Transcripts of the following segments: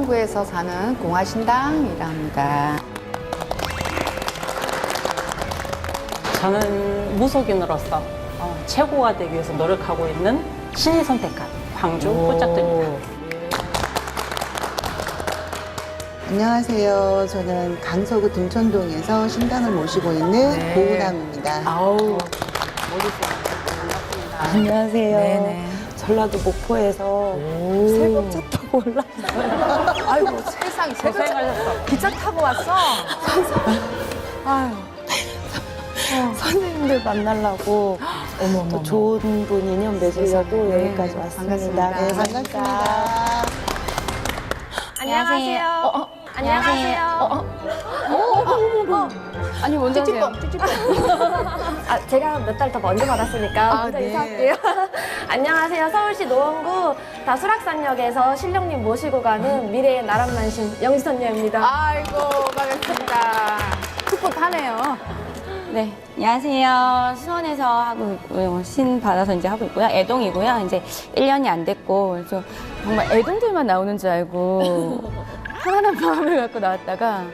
노원구에서 사는 공화신당이랍니다. 저는 무속인으로서 최고가 되기 위해서 노력하고 있는 신이 선택한 광주 뽀짝들입니다. 안녕하세요. 저는 강서구 등촌동에서 신당을 모시고 있는 고은함입니다. 아우. 안녕하세요. 네네. 전라도 목포에서 새벽차 타고 올라왔어요. 아이고 세상에 고생하셨어. 기차 타고 왔어? 아유. 선생님들 만나려고 또 좋은 분 인연 맺으려고 네, 여기까지 왔습니다. 반갑습니다. 네, 반갑습니다. 안녕하세요. 안녕하세요. 아니 먼저 하세요. 아, 제가 몇 달 더 먼저 받았으니까 먼저 네. 인사할게요. 안녕하세요. 서울시 노원구 다수락산역에서 신령님 모시고 가는 미래의 나란만신 영지선녀입니다. 아이고 반갑습니다. 풋풋하네요. 네, 안녕하세요. 수원에서 하고 있고요. 신 받아서 이제 하고 있고요. 애동이고요. 이제 1년이 안 됐고, 그래서 정말 애동들만 나오는 줄 알고 편안한 마음을 갖고 나왔다가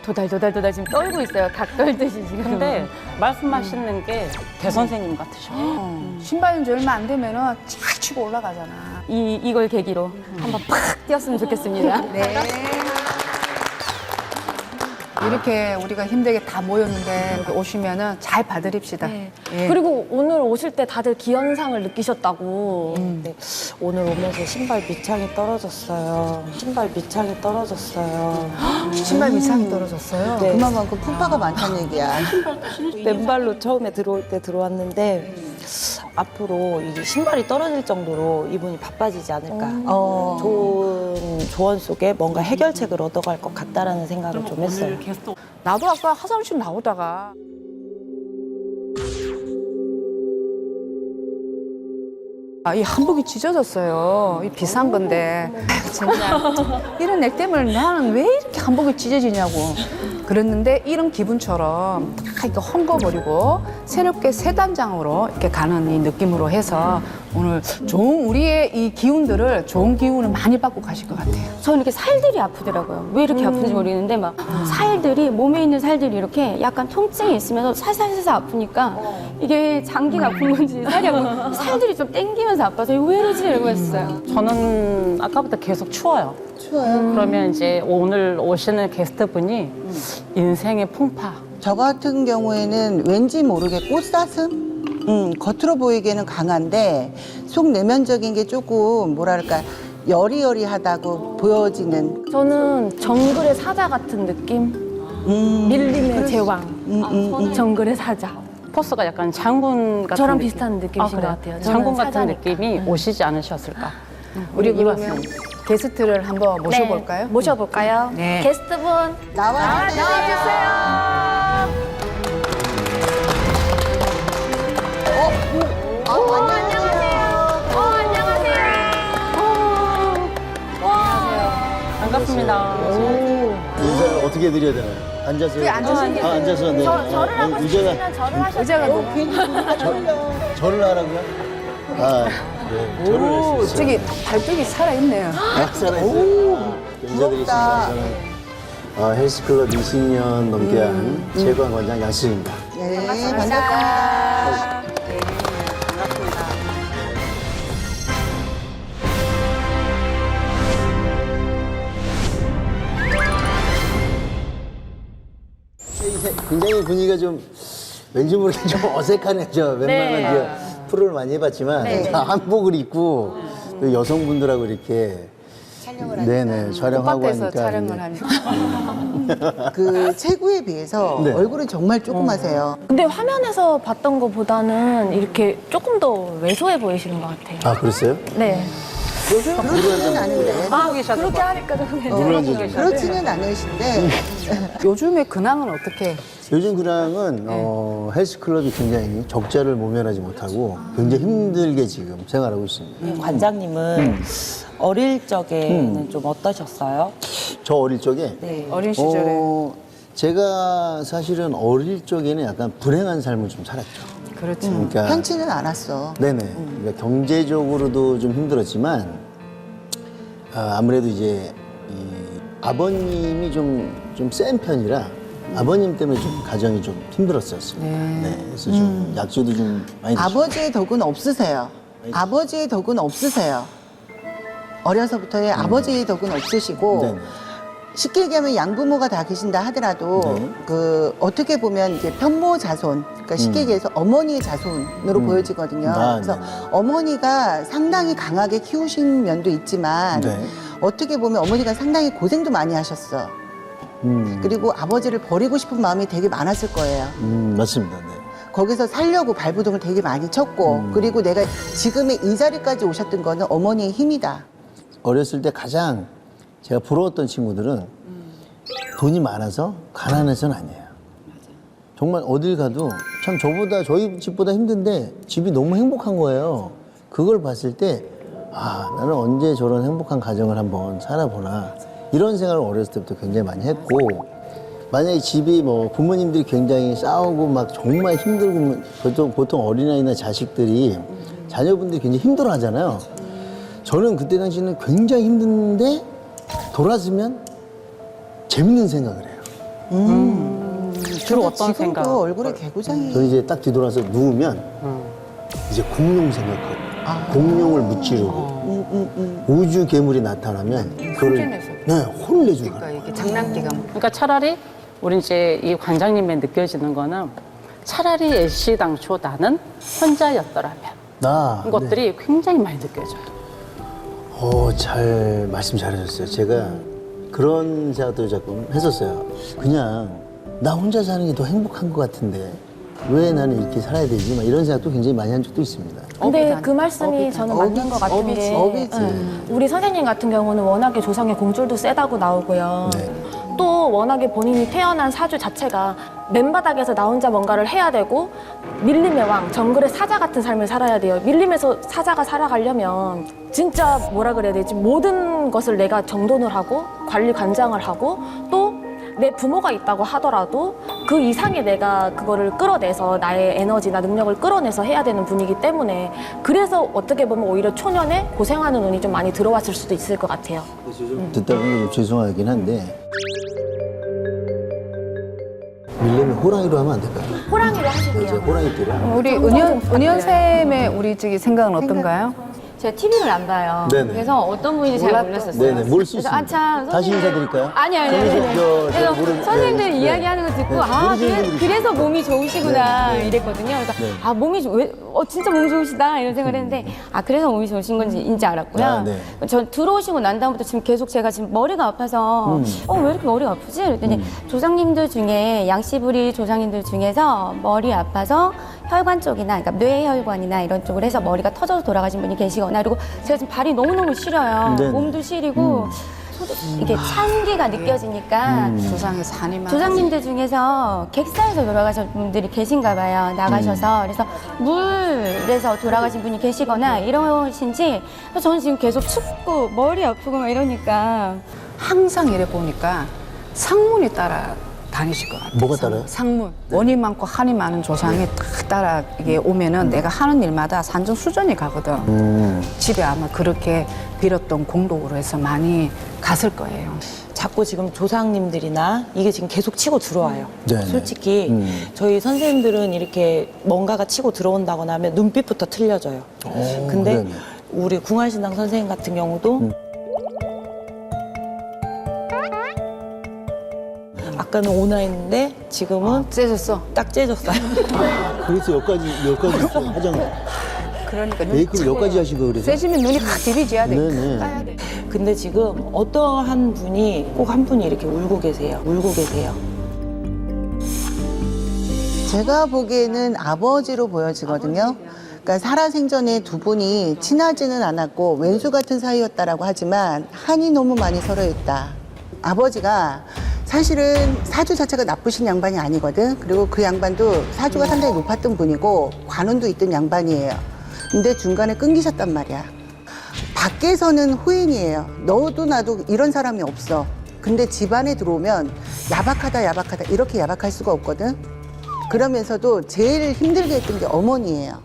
도달도달 지금 떨고 있어요. 닭 떨듯이 지금. 근데 말씀하시는 게 대선생님 같으셔. 신발인 지 얼마 안 되면은 쫙 치고 올라가잖아. 이걸 계기로 한번 팍 뛰었으면 좋겠습니다. 네. 이렇게 우리가 힘들게 다 모였는데 이렇게 오시면은 잘 봐드립시다. 네. 예. 그리고 오늘 오실 때 다들 기현상을 느끼셨다고. 네, 오늘 오면서 신발 밑창이 떨어졌어요. 신발 밑창이 떨어졌어요. 신발 밑창이 떨어졌어요. 네. 그만큼 풍파가 많다는 얘기야. 맨발로 처음에 들어올 때 들어왔는데 앞으로 이 신발이 떨어질 정도로 이분이 바빠지지 않을까. 좋은 조언 속에 뭔가 해결책을 얻어갈 것 같다라는 생각을 좀 했어요. 나도 아까 화장실 나오다가 이 한복이 찢어졌어요. 이 비싼 건데 진짜 이런 내 때문에 나는 왜 이렇게 한복이 찢어지냐고 그랬는데 이런 기분처럼 다 이렇게 헝거버리고 새롭게 새 단장으로 이렇게 가는 이 느낌으로 해서 오늘 좋은 우리의 이 기운들을 좋은 기운을 많이 받고 가실 것 같아요. 저는 이렇게 살들이 아프더라고요. 왜 이렇게 아픈지 모르겠는데 막 살들이 몸에 있는 살들이 이렇게 약간 통증이 있으면서 살살살살 아프니까 이게 장기가 아픈 건지 살이 아픈 건지 살들이 좀 땡기면서 아파서 왜 이러지 이러고 했어요. 저는 아까부터 계속 추워요. 추워요. 그러면 이제 오늘 오시는 게스트분이 인생의 풍파. 저 같은 경우에는 왠지 모르게 꽃사슴? 겉으로 보이기에는 강한데 속 내면적인 게 조금 뭐랄까 여리여리하다고 보여지는 저는 정글의 사자 같은 느낌? 밀림의 제왕. 정글의 사자. 포스가 약간 장군 같은 저랑 느낌. 비슷한 느낌이신 그래요? 것 같아요. 저는 장군 같은 사자니까. 느낌이 오시지 않으셨을까. 우리 이 그러면 말씀. 게스트를 한번 모셔볼까요? 네, 모셔볼까요? 네. 게스트분 나와주세요. 반갑습니다. 인사를 어떻게 드려야 되나요? 앉아서. 앉으시면 앉아서. 네. 절을 하고 싶으시면 절을 하셔도 의자가 돼요. 너무 괜히 절을 하라고요? 아, 네. 절을 할 수 있어요. 저기 발등이 살아있네요. 살아있어요. 인사드리겠습니다. 저는 헬스클럽 20년 넘게 한 재관 원장 양수입니다. 네, 반갑습니다. 굉장히 분위기가 좀 왠지 모르게 좀 어색하네요. 저 웬만하면 이제 프로를 많이 해봤지만 한복을 입고 또 여성분들하고 이렇게 네네 촬영하고 밭에서 하니까 촬영을 하니까. 그 체구에 비해서 네. 얼굴은 정말 조그마세요. 근데 화면에서 봤던 것보다는 이렇게 조금 더 왜소해 보이시는 것 같아요. 아 그랬어요? 네. 그렇지는 않은데. 그렇게 하니까 좀 물을 얹어줘. 그렇지는 않으신데 요즘에 근황은 어떻게? 요즘 근황은 헬스클럽이 굉장히 적자를 모면하지 못하고 굉장히 힘들게 지금 생활하고 있습니다. 관장님은 어릴 적에는 좀 어떠셨어요? 저 어릴 적에 어린 시절에. 제가 사실은 어릴 적에는 약간 불행한 삶을 좀 살았죠. 그렇죠. 그러니까 편치는 않았어. 네네. 그러니까 경제적으로도 좀 힘들었지만 아무래도 이제 아버님이 좀 센 편이라 아버님 때문에 좀 가정이 좀 힘들었었어요. 네. 그래서 좀 약주도 좀 많이 드시고. 아버지의 덕은 없으세요. 아버지의 덕은 없으세요. 어려서부터의 아버지의 덕은 없으시고 네네. 쉽게 얘기하면 양부모가 다 계신다 하더라도 네. 그 어떻게 보면 이제 편모 자손, 그러니까 쉽게 얘기해서 어머니의 자손으로 보여지거든요. 아, 그래서 네네. 어머니가 상당히 강하게 키우신 면도 있지만 네. 어떻게 보면 어머니가 상당히 고생도 많이 하셨어. 그리고 아버지를 버리고 싶은 마음이 되게 많았을 거예요. 맞습니다. 네. 거기서 살려고 발부둥을 되게 많이 쳤고 그리고 내가 지금의 이 자리까지 오셨던 거는 어머니의 힘이다. 어렸을 때 가장 제가 부러웠던 친구들은 돈이 많아서 가난해서는 아니에요. 정말 어딜 가도 참 저희 집보다 힘든데 집이 너무 행복한 거예요. 그걸 봤을 때 나는 언제 저런 행복한 가정을 한번 살아보나 이런 생각을 어렸을 때부터 굉장히 많이 했고 만약에 집이 뭐 부모님들이 굉장히 싸우고 막 정말 힘들고 보통 어린아이나 자식들이 자녀분들이 굉장히 힘들어 하잖아요. 저는 그때 당시에는 굉장히 힘든데 돌아서면 재밌는 생각을 해요. 주로 어떤 지금도 생각? 얼굴에 개구장이 저는 이제 딱 뒤돌아서 누우면 이제 공룡 생각하고 공룡을 무찌르고 우주 괴물이 나타나면 그걸 혼내주고 그러니까 이게 장난기가 그러니까 차라리 우리 이제 이 관장님의 느껴지는 거는 차라리 애시당초 나는 혼자였더라면 나 그런 것들이 굉장히 많이 느껴져요. 잘 말씀 잘하셨어요. 제가 그런 생각도 자꾸 했었어요. 그냥 나 혼자 사는 게 더 행복한 것 같은데 왜 나는 이렇게 살아야 되지? 막 이런 생각도 굉장히 많이 한 적도 있습니다. 근데 그 말씀이 저는 맞는 것 같은 게 어비지. 우리 선생님 같은 경우는 워낙에 조상의 공줄도 세다고 나오고요. 네. 또 워낙에 본인이 태어난 사주 자체가 맨바닥에서 나 혼자 뭔가를 해야 되고 밀림의 왕, 정글의 사자 같은 삶을 살아야 돼요. 밀림에서 사자가 살아가려면 진짜 뭐라 그래야 되지? 모든 것을 내가 정돈을 하고 관리 관장을 하고 또 내 부모가 있다고 하더라도 그 이상의 내가 그거를 끌어내서 나의 에너지나 능력을 끌어내서 해야 되는 분이기 때문에 그래서 어떻게 보면 오히려 초년에 고생하는 운이 좀 많이 들어왔을 수도 있을 것 같아요. 듣다 보니 좀 죄송하긴 한데 밀레면 호랑이로 하면 안 될까요? 호랑이로 이제 하실게요. 호랑이 띠로. 우리 은연쌤의 우리 저기 생각은 어떤가요? 제가 TV를 안 봐요. 네네. 그래서 어떤 분인지 잘 몰랐었어요. 네네, 모를 수 그래서 있습니다. 참 다시 인사드릴까요? 아니. 그래서 선생님들 네, 이야기하는 거 듣고 모르시는 분들이 그래서 몸이 좋으시구나 네, 네. 이랬거든요. 그래서 네. 몸이 진짜 몸 좋으시다 이런 생각을 했는데 그래서 몸이 좋으신 건지 알았고요. 네. 저 들어오시고 난 다음부터 지금 계속 제가 지금 머리가 아파서 왜 이렇게 머리가 아프지? 그랬더니 조상님들 중에 양씨부리 조상님들 중에서 머리 아파서 혈관 쪽이나 그러니까 뇌혈관이나 이런 쪽을 해서 머리가 터져서 돌아가신 분이 계시거나 그리고 제가 지금 발이 너무너무 시려요. 네네. 몸도 시리고 이게 찬기가 느껴지니까 조상에서 한이 많아서 조상님들 중에서 객사에서 돌아가신 분들이 계신가 봐요. 나가셔서. 그래서 물에서 돌아가신 분이 계시거나 이러신지 저는 지금 계속 춥고 머리 아프고 막 이러니까 항상 이래 보니까 상문이 따라 다니실 것 같아요. 뭐가 따라요? 상문. 원이 많고 한이 많은 조상이 딱 따라 이게 오면은 내가 하는 일마다 산전수전이 가거든. 집에 아마 그렇게 빌었던 공덕으로 해서 많이 갔을 거예요. 자꾸 지금 조상님들이나 이게 지금 계속 치고 들어와요. 네네. 솔직히 저희 선생님들은 이렇게 뭔가가 치고 들어온다거나 하면 눈빛부터 틀려져요. 근데 네네. 우리 궁활신당 선생님 같은 경우도 아까는 오나 했는데 지금은 째졌어. 딱 째졌어요. 그래서 여기까지 화장 그러니까 메이크업 여기까지 하신 거 그래서? 째지면 눈이 확 디비져야 돼. 네네. 까야 돼. 근데 지금 어떠한 분이 꼭 한 분이 이렇게 울고 계세요. 제가 보기에는 아버지로 보여지거든요. 그러니까 살아생전에 두 분이 친하지는 않았고 왼수 같은 사이였다라고 하지만 한이 너무 많이 서로있다. 아버지가 사실은 사주 자체가 나쁘신 양반이 아니거든. 그리고 그 양반도 사주가 상당히 높았던 분이고 관운도 있던 양반이에요. 근데 중간에 끊기셨단 말이야. 밖에서는 후인이에요. 너도 나도 이런 사람이 없어. 근데 집안에 들어오면 야박하다 이렇게 야박할 수가 없거든. 그러면서도 제일 힘들게 했던 게 어머니예요.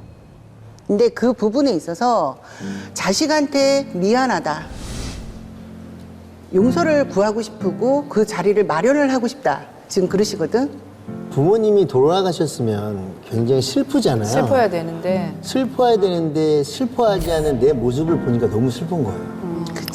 근데 그 부분에 있어서 자식한테 미안하다. 용서를 구하고 싶고 그 자리를 마련을 하고 싶다. 지금 그러시거든. 부모님이 돌아가셨으면 굉장히 슬프잖아요. 슬퍼야 되는데 슬퍼야 되는데 슬퍼하지 않은 내 모습을 보니까 너무 슬픈 거예요.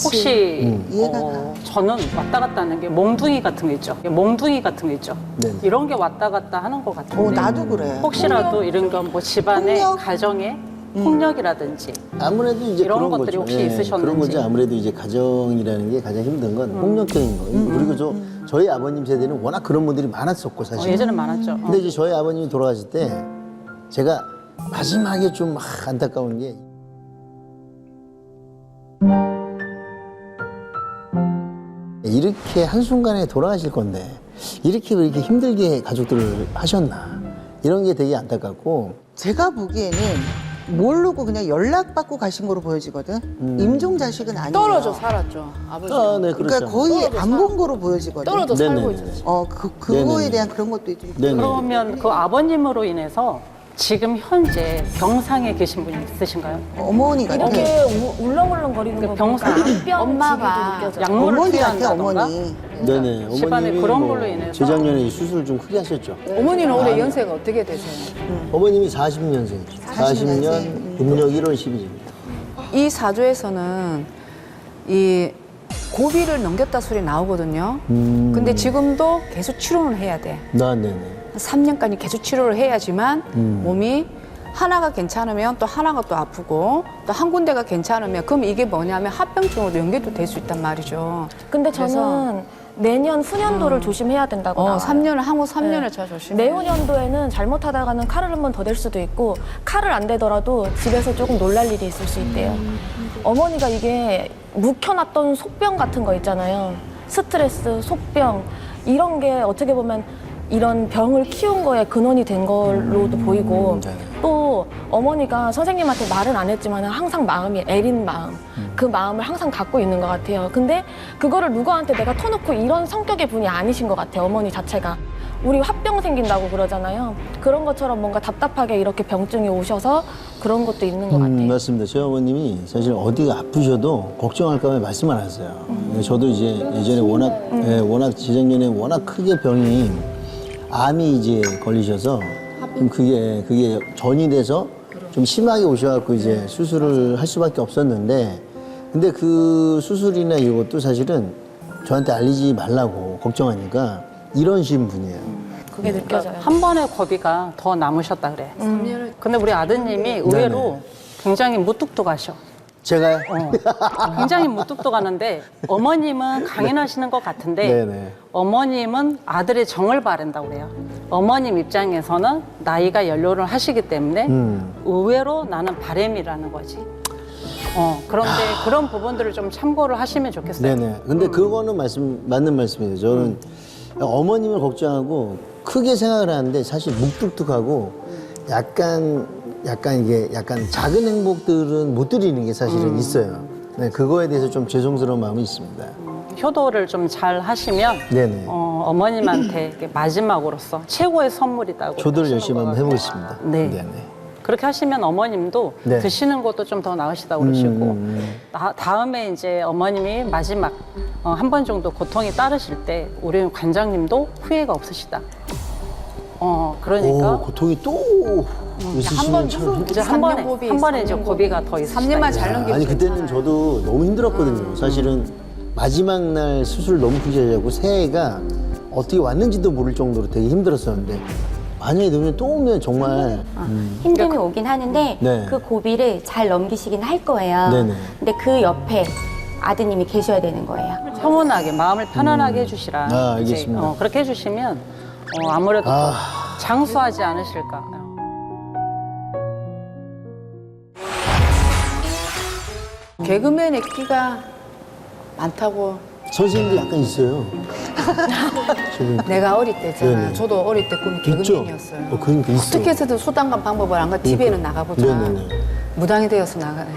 혹시 이해가 저는 왔다 갔다 하는 게 몽둥이 같은 거 있죠. 몽둥이 같은 거 있죠. 네네. 이런 게 왔다 갔다 하는 것 같은데. 나도 그래. 혹시라도 이런 건 뭐 집안의 폭력? 가정의 폭력이라든지 아무래도 이제 이런 그런 것들이 거죠. 혹시 예, 있으셨는지. 그런 거죠. 아무래도 이제 가정이라는 게 가장 힘든 건 폭력적인 거. 그리고 저희 아버님 세대는 워낙 그런 분들이 많았었고 사실. 예전에 많았죠. 근데 이제 저희 아버님이 돌아가실 때 제가 마지막에 좀 안타까운 게 이렇게 한순간에 돌아가실 건데 이렇게 왜 이렇게 힘들게 가족들을 하셨나 이런 게 되게 안타깝고 제가 보기에는 모르고 그냥 연락받고 가신 거로 보여지거든. 임종 자식은 아니에요. 떨어져 살았죠. 아버지. 네, 그렇죠. 그러니까 거의 안 본 거로 보여지거든. 떨어져 네네. 살고 있었지. 그거에 네네네. 대한 그런 것도 좀 네네. 그러면 그 아버님으로 인해서 지금 현재 병상에 계신 분이 있으신가요? 어머니 같아. 이렇게 울렁울렁거리는 거 병상. 보니까 안병 엄마가 지기도 느껴져요. 약물을 어머니 같아, 투여한다던가 어머니. 네네. 집안에 어머님이 그런 뭐 걸로 인해서 재작년에 수술 좀 크게 하셨죠. 어머니는 올해 연세가 어떻게 되세요? 어머님이 40년생이죠. 40년 음력 1월 10일입니다. 이 사주에서는 이 고비를 넘겼다 소리 나오거든요. 근데 지금도 계속 치료는 해야 돼. 네네. 3년까지 계속 치료를 해야지만 몸이 하나가 괜찮으면 또 하나가 또 아프고 또 한 군데가 괜찮으면 그럼 이게 뭐냐면 합병증으로 연계도 될 수 있단 말이죠. 근데 그래서- 저는 내년 후년도를 조심해야 된다고 나와요. 3년을 하고 3년을 저 조심. 내후년도에는 잘못하다가는 칼을 한 번 더 댈 수도 있고 칼을 안 대더라도 집에서 조금 놀랄 일이 있을 수 있대요. 어머니가 이게 묵혀놨던 속병 같은 거 있잖아요. 스트레스, 속병 이런 게 어떻게 보면 이런 병을 키운 거에 근원이 된 걸로도 보이고 또 어머니가 선생님한테 말은 안 했지만 항상 마음이 애린 마음 그 마음을 항상 갖고 있는 것 같아요. 근데 그거를 누구한테 내가 터놓고 이런 성격의 분이 아니신 것 같아요. 어머니 자체가. 우리 화병 생긴다고 그러잖아요. 그런 것처럼 뭔가 답답하게 이렇게 병증이 오셔서 그런 것도 있는 것 같아요. 맞습니다. 저희 어머님이 사실 어디가 아프셔도 걱정할까 봐 말씀 안 하세요. 저도 이제 예전에 워낙 재작년에 워낙 크게 병이 암이 이제 걸리셔서 좀 그게 전이 돼서 좀 심하게 오셔갖고 이제 수술을 할 수밖에 없었는데 근데 그 수술이나 이것도 사실은 저한테 알리지 말라고 걱정하니까 이러신 분이에요. 그게 느껴져요. 한 번의 고비가 더 남으셨다 그래. 근데 우리 아드님이 의외로 굉장히 무뚝뚝하셔. 제가요? 굉장히 무뚝뚝하는데 어머님은 강인하시는 것 같은데 네네. 어머님은 아들의 정을 바란다고 그래요. 어머님 입장에서는 나이가 연로를 하시기 때문에 의외로 나는 바램이라는 거지. 그런데 그런 부분들을 좀 참고를 하시면 좋겠어요. 네네. 근데 그거는 맞는 말씀이에요. 저는 어머님을 걱정하고 크게 생각을 하는데 사실 묵뚝뚝하고 약간 작은 행복들은 못 드리는 게 사실은 있어요. 네, 그거에 대해서 좀 죄송스러운 마음이 있습니다. 효도를 좀 잘 하시면 네네. 어머님한테 이렇게 마지막으로서 최고의 선물이다고. 조도를 하시는 열심히 한번 것 같아요. 해보겠습니다. 네. 네네. 그렇게 하시면 어머님도 네. 드시는 것도 좀 더 나으시다고 그러시고 다음에 이제 어머님이 마지막 한 번 정도 고통이 따르실 때 우리 관장님도 후회가 없으시다. 그러니까 고통이 또 있으시면 참. 이제 한 번에 이제 고비가 더 있으시다. 3년만 잘 넘기면 아니 그때는 저도 너무 힘들었거든요. 사실은 마지막 날 수술 너무 크게 하고 새해가 어떻게 왔는지도 모를 정도로 되게 힘들었었는데 만약에 내년에 또 오면 정말 힘듦이 오긴 하는데 네. 그 고비를 잘 넘기시긴 할 거예요. 네네. 근데 그 옆에 아드님이 계셔야 되는 거예요. 평온하게 마음을 편안하게 해주시라. 아, 알겠습니다. 이제, 그렇게 해주시면 아무래도 더 장수하지 않으실까. 개그맨의 끼가 많다고 선생님도 약간 있어요. 지금 내가 어릴 때잖아. 네네. 저도 어릴 때 꿈이 있죠? 개그맨이었어요. 그러니까 있어. 어떻게 해서든 수단과 방법을 안 가. TV에는 나가보자. 네네네. 무당이 되어서 나가네.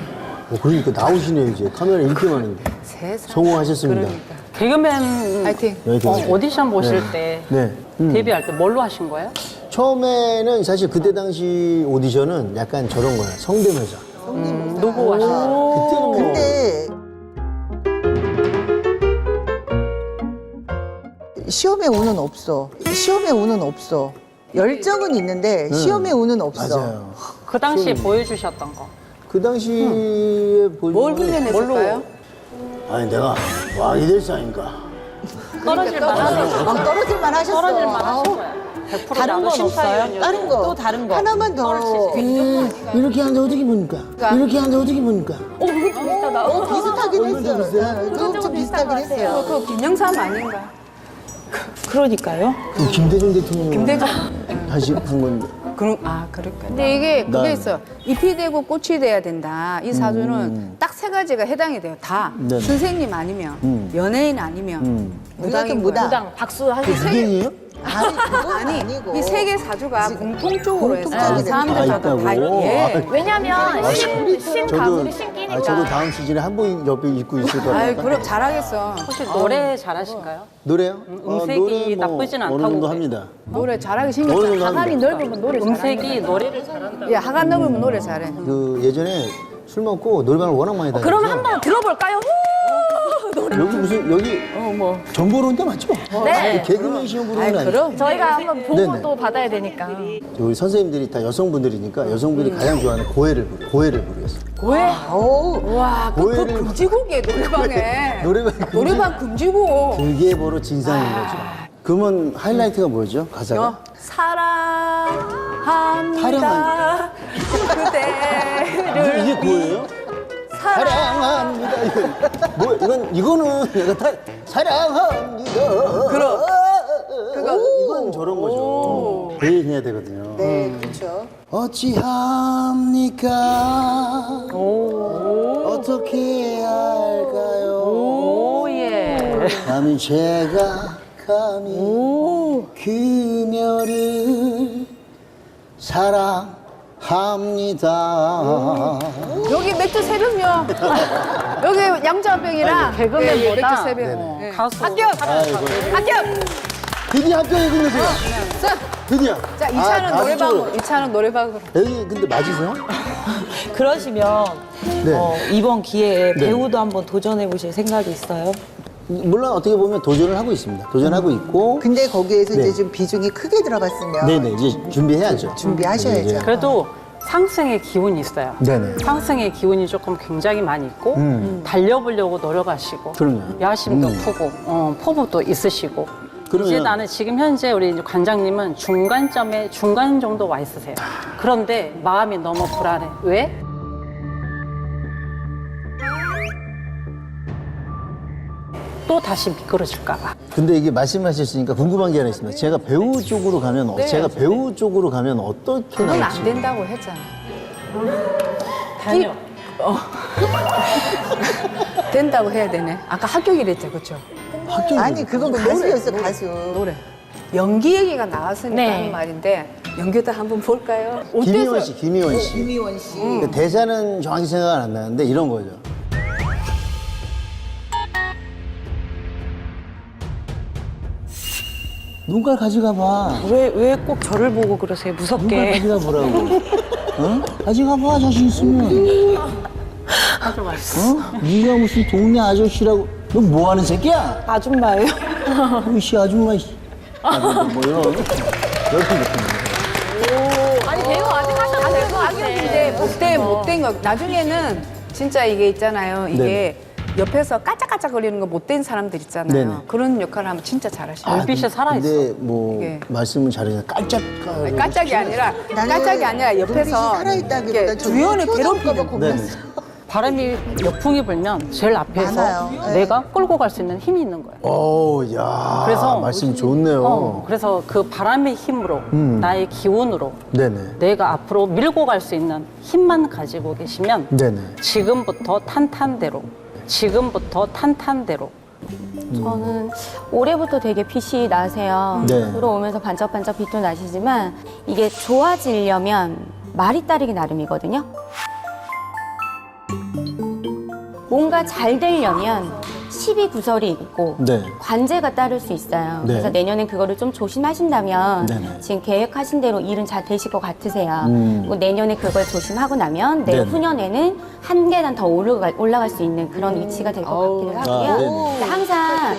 그러니까 나오시네요 이제 카메라 이렇게 많은데. 세상. 성공하셨습니다. 그러니까. 개그맨 파이팅. 네, 되게. 오디션 보실 때 네. 데뷔할 때 뭘로 하신 거예요? 처음에는 사실 그때 당시 오디션은 약간 저런 거야. 성대모사. 누구 하신 거예요? 그때는 뭐 근데 시험에 운은 없어. 시험에 운은 없어. 열정은 있는데 시험에 운은 없어. 맞아요. 그 당시에 보여주셨던 거. 그 당시에 뭘 훈련했을까요? 아니 내가 왕이 될 사인가. 떨어질 만한 떨어질만 하셨어. 떨어질 만하신 거야. 100% 다른 나도 건 심사위원이었고. 없어요? 다른 거. 또 다른 거. 하나만 더. 이렇게 하는데 어떻게 보니까? 이렇게 하는데 어떻게 보니까? 비슷하긴 했어. 좀 비슷하긴 했어요. 그 김영삼 아닌가? 그러니까요. 그 김대중 대통령 김대중. 다시 한 건데. 그럴까? 근데 이게 그게 난- 있어. 잎이 되고 꽃이 돼야 된다. 이 사주는 딱 세 가지가 해당이 돼요. 다. 네네. 선생님 아니면, 연예인 아니면, 우리 같은 무당인 무당. 거야. 무당 박수 하시죠. 무당이에요? 아니, 그건 아니, 아니고. 이 세 개 사주가 공통적으로 해서 공통적인 사람들마다 다 있다고? 예. 왜냐면 신 가문이 저도 신기니까. 다음 시즌에 한복 옆에 입고 있을 거예요. 아유, 그럼 잘하겠어. 혹시 노래 잘하시는가요? 노래요? 음색이 노래 나쁘진 어느 않다고 정도 그래. 합니다. 노래 잘하게 어느 생겼잖아. 정도 하관이 합니다. 넓으면 노래 잘하는 음색이 노래를 잘한다. 거야. 야, 하관 넓으면 노래 잘해. 그 예전에 술 먹고 노래방을 워낙 많이 다녔어요. 그러면 한번 들어볼까요? 여기 무슨 여기 정보로 온데 맞죠? 네. 개그맨 시험 보는 아이, 건 아니죠? 그럼. 저희가 한번 보고 네네. 또 받아야 되니까. 우리 선생님들이 다 여성분들이니까 여성분이 가장 좋아하는 고해를 부르겠어요. 고해? 와, 그 고해를- 금지곡이에, 노래방에. 노래방 금지곡. 그게 바로 진상인 거죠. 그러면 하이라이트가 뭐죠? 가사가? 사랑합니다. 그대를 이게 고해예요? 사랑합니다. 이거는 내가 사랑합니다. 이건 저런 거죠. 배인해야 되거든요. 네, 그렇죠. 어찌합니까? 어떻게 해야 할까요? 오예. 감히 제가 감히 그녀를 사랑합니다. 여기 맥주 세 병요. 여기 양자병이랑 개그맨보다 맥주 세 병. 네네. 네. 가수. 합격! 아이고. 합격! 드디어 합격해 끝내세요. 자, 드디어. 자, 2차는 가수적으로. 노래방으로. 2차는 노래방으로. 여기 근데 맞으세요? 그러시면 네. 이번 기회에 네. 배우도 한번 도전해 보실 생각이 있어요? 물론 어떻게 보면 도전을 하고 있습니다. 도전하고 있고. 근데 거기에서 네. 이제 좀 비중이 크게 들어갔으면 네네 이제 준비해야죠. 준비하셔야죠. 이제. 그래도 상승의 기운이 있어요. 네네. 상승의 기운이 조금 굉장히 많이 있고 달려보려고 노력하시고 그럼요. 야심도 크고 포부도 있으시고 그러면- 이제 나는 지금 현재 우리 이제 관장님은 중간점에 중간 정도 와 있으세요. 그런데 마음이 너무 불안해. 왜? 또 다시 미끄러질까 봐. 근데 이게 말씀하셨으니까 궁금한 게 하나 있습니다. 제가 배우 쪽으로 가면 제가 배우 쪽으로 가면 어떻게 그건 안 나올지. 된다고 했잖아. 다녀. 된다고 해야 되네. 아까 합격이랬죠, 그렇죠? 아니, 그건 가수였어, 가수. 노래. 연기 얘기가 나왔으니까 네. 하는 말인데 연기도 한번 볼까요? 김희원 씨, 김희원 씨. 김희원 씨. 그 대사는 정확히 생각 안 나는데 이런 거죠. 눈깔 가져가 봐. 왜 꼭 저를 보고 그러세요? 눈깔 무섭게. 가져가 보라고. 어? 가져가 봐, 자신 있으면. 가져갔어. 어? 네가 무슨 동네 아저씨라고. 너 뭐 하는 새끼야? 아줌마예요? 이씨 아줌마, 씨. 뭐 이런. 이런 느낌. 아니 배우 아직 하셔도 될 것 같아. 악역인데 못된 거. 나중에는 진짜 이게 있잖아요. 이게 옆에서 까짝까짝거리는 거 못된 사람들 있잖아요. 네네. 그런 역할을 하면 진짜 잘하시죠. 눈빛이 살아있어. 근데 뭐 이게. 말씀은 잘해요. 깔짝. 까짝이 아니라 옆에서 눈빛이 살아있다기보다 이렇게 저 주연을 튀어나올까 봐 괴롭히는 겁났어. 바람이 역풍이 불면 제일 앞에서 많아요. 네. 내가 끌고 갈 수 있는 힘이 있는 거야. 오, 야. 그래서 말씀 좋네요. 그래서 그 바람의 힘으로 나의 기운으로 네네. 내가 앞으로 밀고 갈 수 있는 힘만 가지고 계시면 네네. 지금부터 탄탄대로 저는 올해부터 되게 빛이 나세요. 네. 들어오면서 반짝반짝 빛도 나시지만 이게 좋아지려면 말이 따르기 나름이거든요. 뭔가 잘 되려면 TB 구설이 있고 네. 관제가 따를 수 있어요. 네. 그래서 내년엔 그거를 좀 조심하신다면 네네. 지금 계획하신 대로 일은 잘 되실 것 같으세요. 그리고 내년에 그걸 조심하고 나면 네네. 내후년에는 한 계단 더 올라갈 수 있는 그런 위치가 될 것 같기도 하고요. 네네. 근데 항상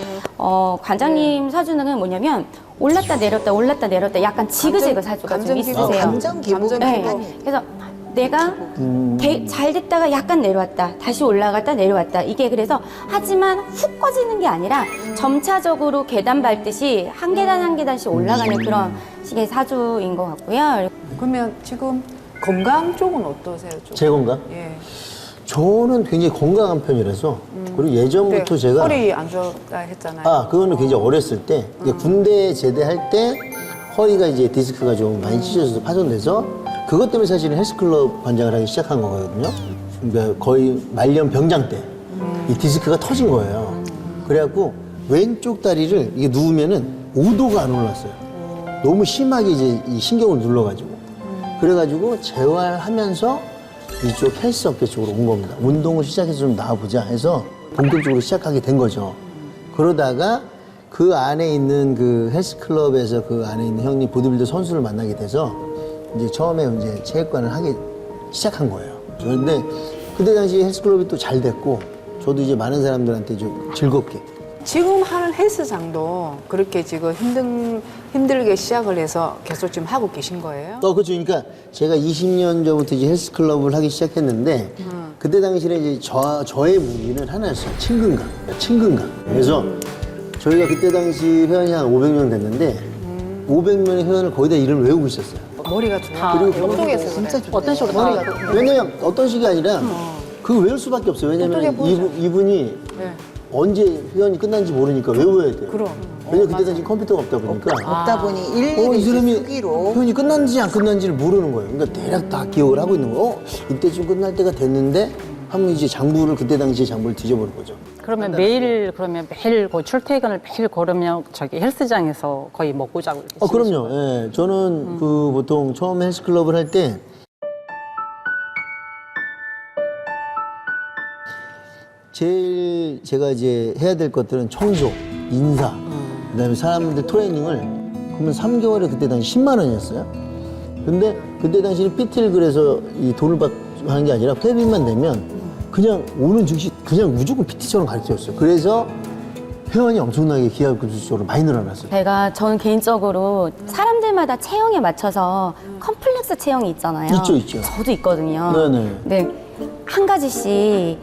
관장님 사주는 뭐냐면 올랐다 내렸다 약간 지그재그 사주가 좀 있으세요. 감정 기복이 네. 많이. 그래서 내가 잘 됐다가 약간 내려왔다, 다시 올라갔다 내려왔다. 이게 그래서 하지만 훅 꺼지는 게 아니라 점차적으로 계단 밟듯이 한 계단 한 계단씩 올라가는 그런 식의 사주인 것 같고요. 그러면 지금 건강 쪽은 어떠세요? 좀? 제 건강? 예. 저는 굉장히 건강한 편이라서 그리고 예전부터 그래, 제가 허리 안 좋다 했잖아요. 그거는 굉장히 어렸을 때 이게 군대 제대할 때 허리가 이제 디스크가 좀 많이 찢어져서 파손돼서 그것 때문에 사실은 헬스클럽 관장을 하기 시작한 거거든요. 그러니까 거의 말년 병장 때 이 디스크가 터진 거예요. 그래갖고 왼쪽 다리를 이게 누우면은 5도가 안 올랐어요. 너무 심하게 이제 이 신경을 눌러가지고 그래가지고 재활하면서 이쪽 헬스 업계 쪽으로 온 겁니다. 운동을 시작해서 좀 나와보자 해서 본격적으로 시작하게 된 거죠. 그러다가 그 안에 있는 그 헬스클럽에서 그 안에 있는 형님 보디빌더 선수를 만나게 돼서 이제 처음에 이제 체육관을 하기 시작한 거예요. 그런데 그때 당시 헬스클럽이 또 잘 됐고 저도 이제 많은 사람들한테 좀 즐겁게 지금 하는 헬스장도 그렇게 지금 힘들게 시작을 해서 계속 지금 하고 계신 거예요? 그렇죠. 그러니까 제가 20년 전부터 이제 헬스클럽을 하기 시작했는데 그때 당시에 이제 저의 무기는 하나였어요. 친근감. 그래서 저희가 그때 당시 회원이 한 500명 됐는데 500명의 회원을 거의 다 이름을 외우고 있었어요. 머리가 좋아. 그리고 똑똑해서 진짜 그래. 좋다. 어떤 식으로 머리가 왜냐면 어떤 식이 아니라 그거 외울 수밖에 없어요. 왜냐면 이분이 네. 언제 회원이 끝난지 모르니까 외워야 돼요. 그럼. 왜냐면 그때 당시 컴퓨터가 없다 보니까 없다 보니 이 일일이 사람이 수기로. 회원이 끝났는지 안 끝났는지를 모르는 거예요. 그러니까 대략 다 기억을 하고 있는 거예요. 이때쯤 끝날 때가 됐는데 하면 이제 장부를 그때 당시에 장부를 뒤져보는 거죠. 그러면 매일 그 출퇴근을 매일 걸으면 저기 헬스장에서 거의 먹고 자고 이렇게 그럼요. 예. 저는 그 보통 처음 헬스클럽을 할 때 제일 제가 이제 해야 될 것들은 청소, 인사, 그다음에 사람들 트레이닝을 그러면 3개월에 그때 당시 10만 원이었어요. 근데 그때 당시는 PT를 그래서 이 돈을 하는 게 아니라 회비만 내면 그냥 오는 즉시 그냥 무조건 PT처럼 가르쳐줬어요. 그래서 회원이 엄청나게 기하급수적으로 많이 늘어났어요. 저는 개인적으로 사람들마다 체형에 맞춰서 컴플렉스 체형이 있잖아요. 있죠. 저도 있거든요. 네네. 네. 한 가지씩, 이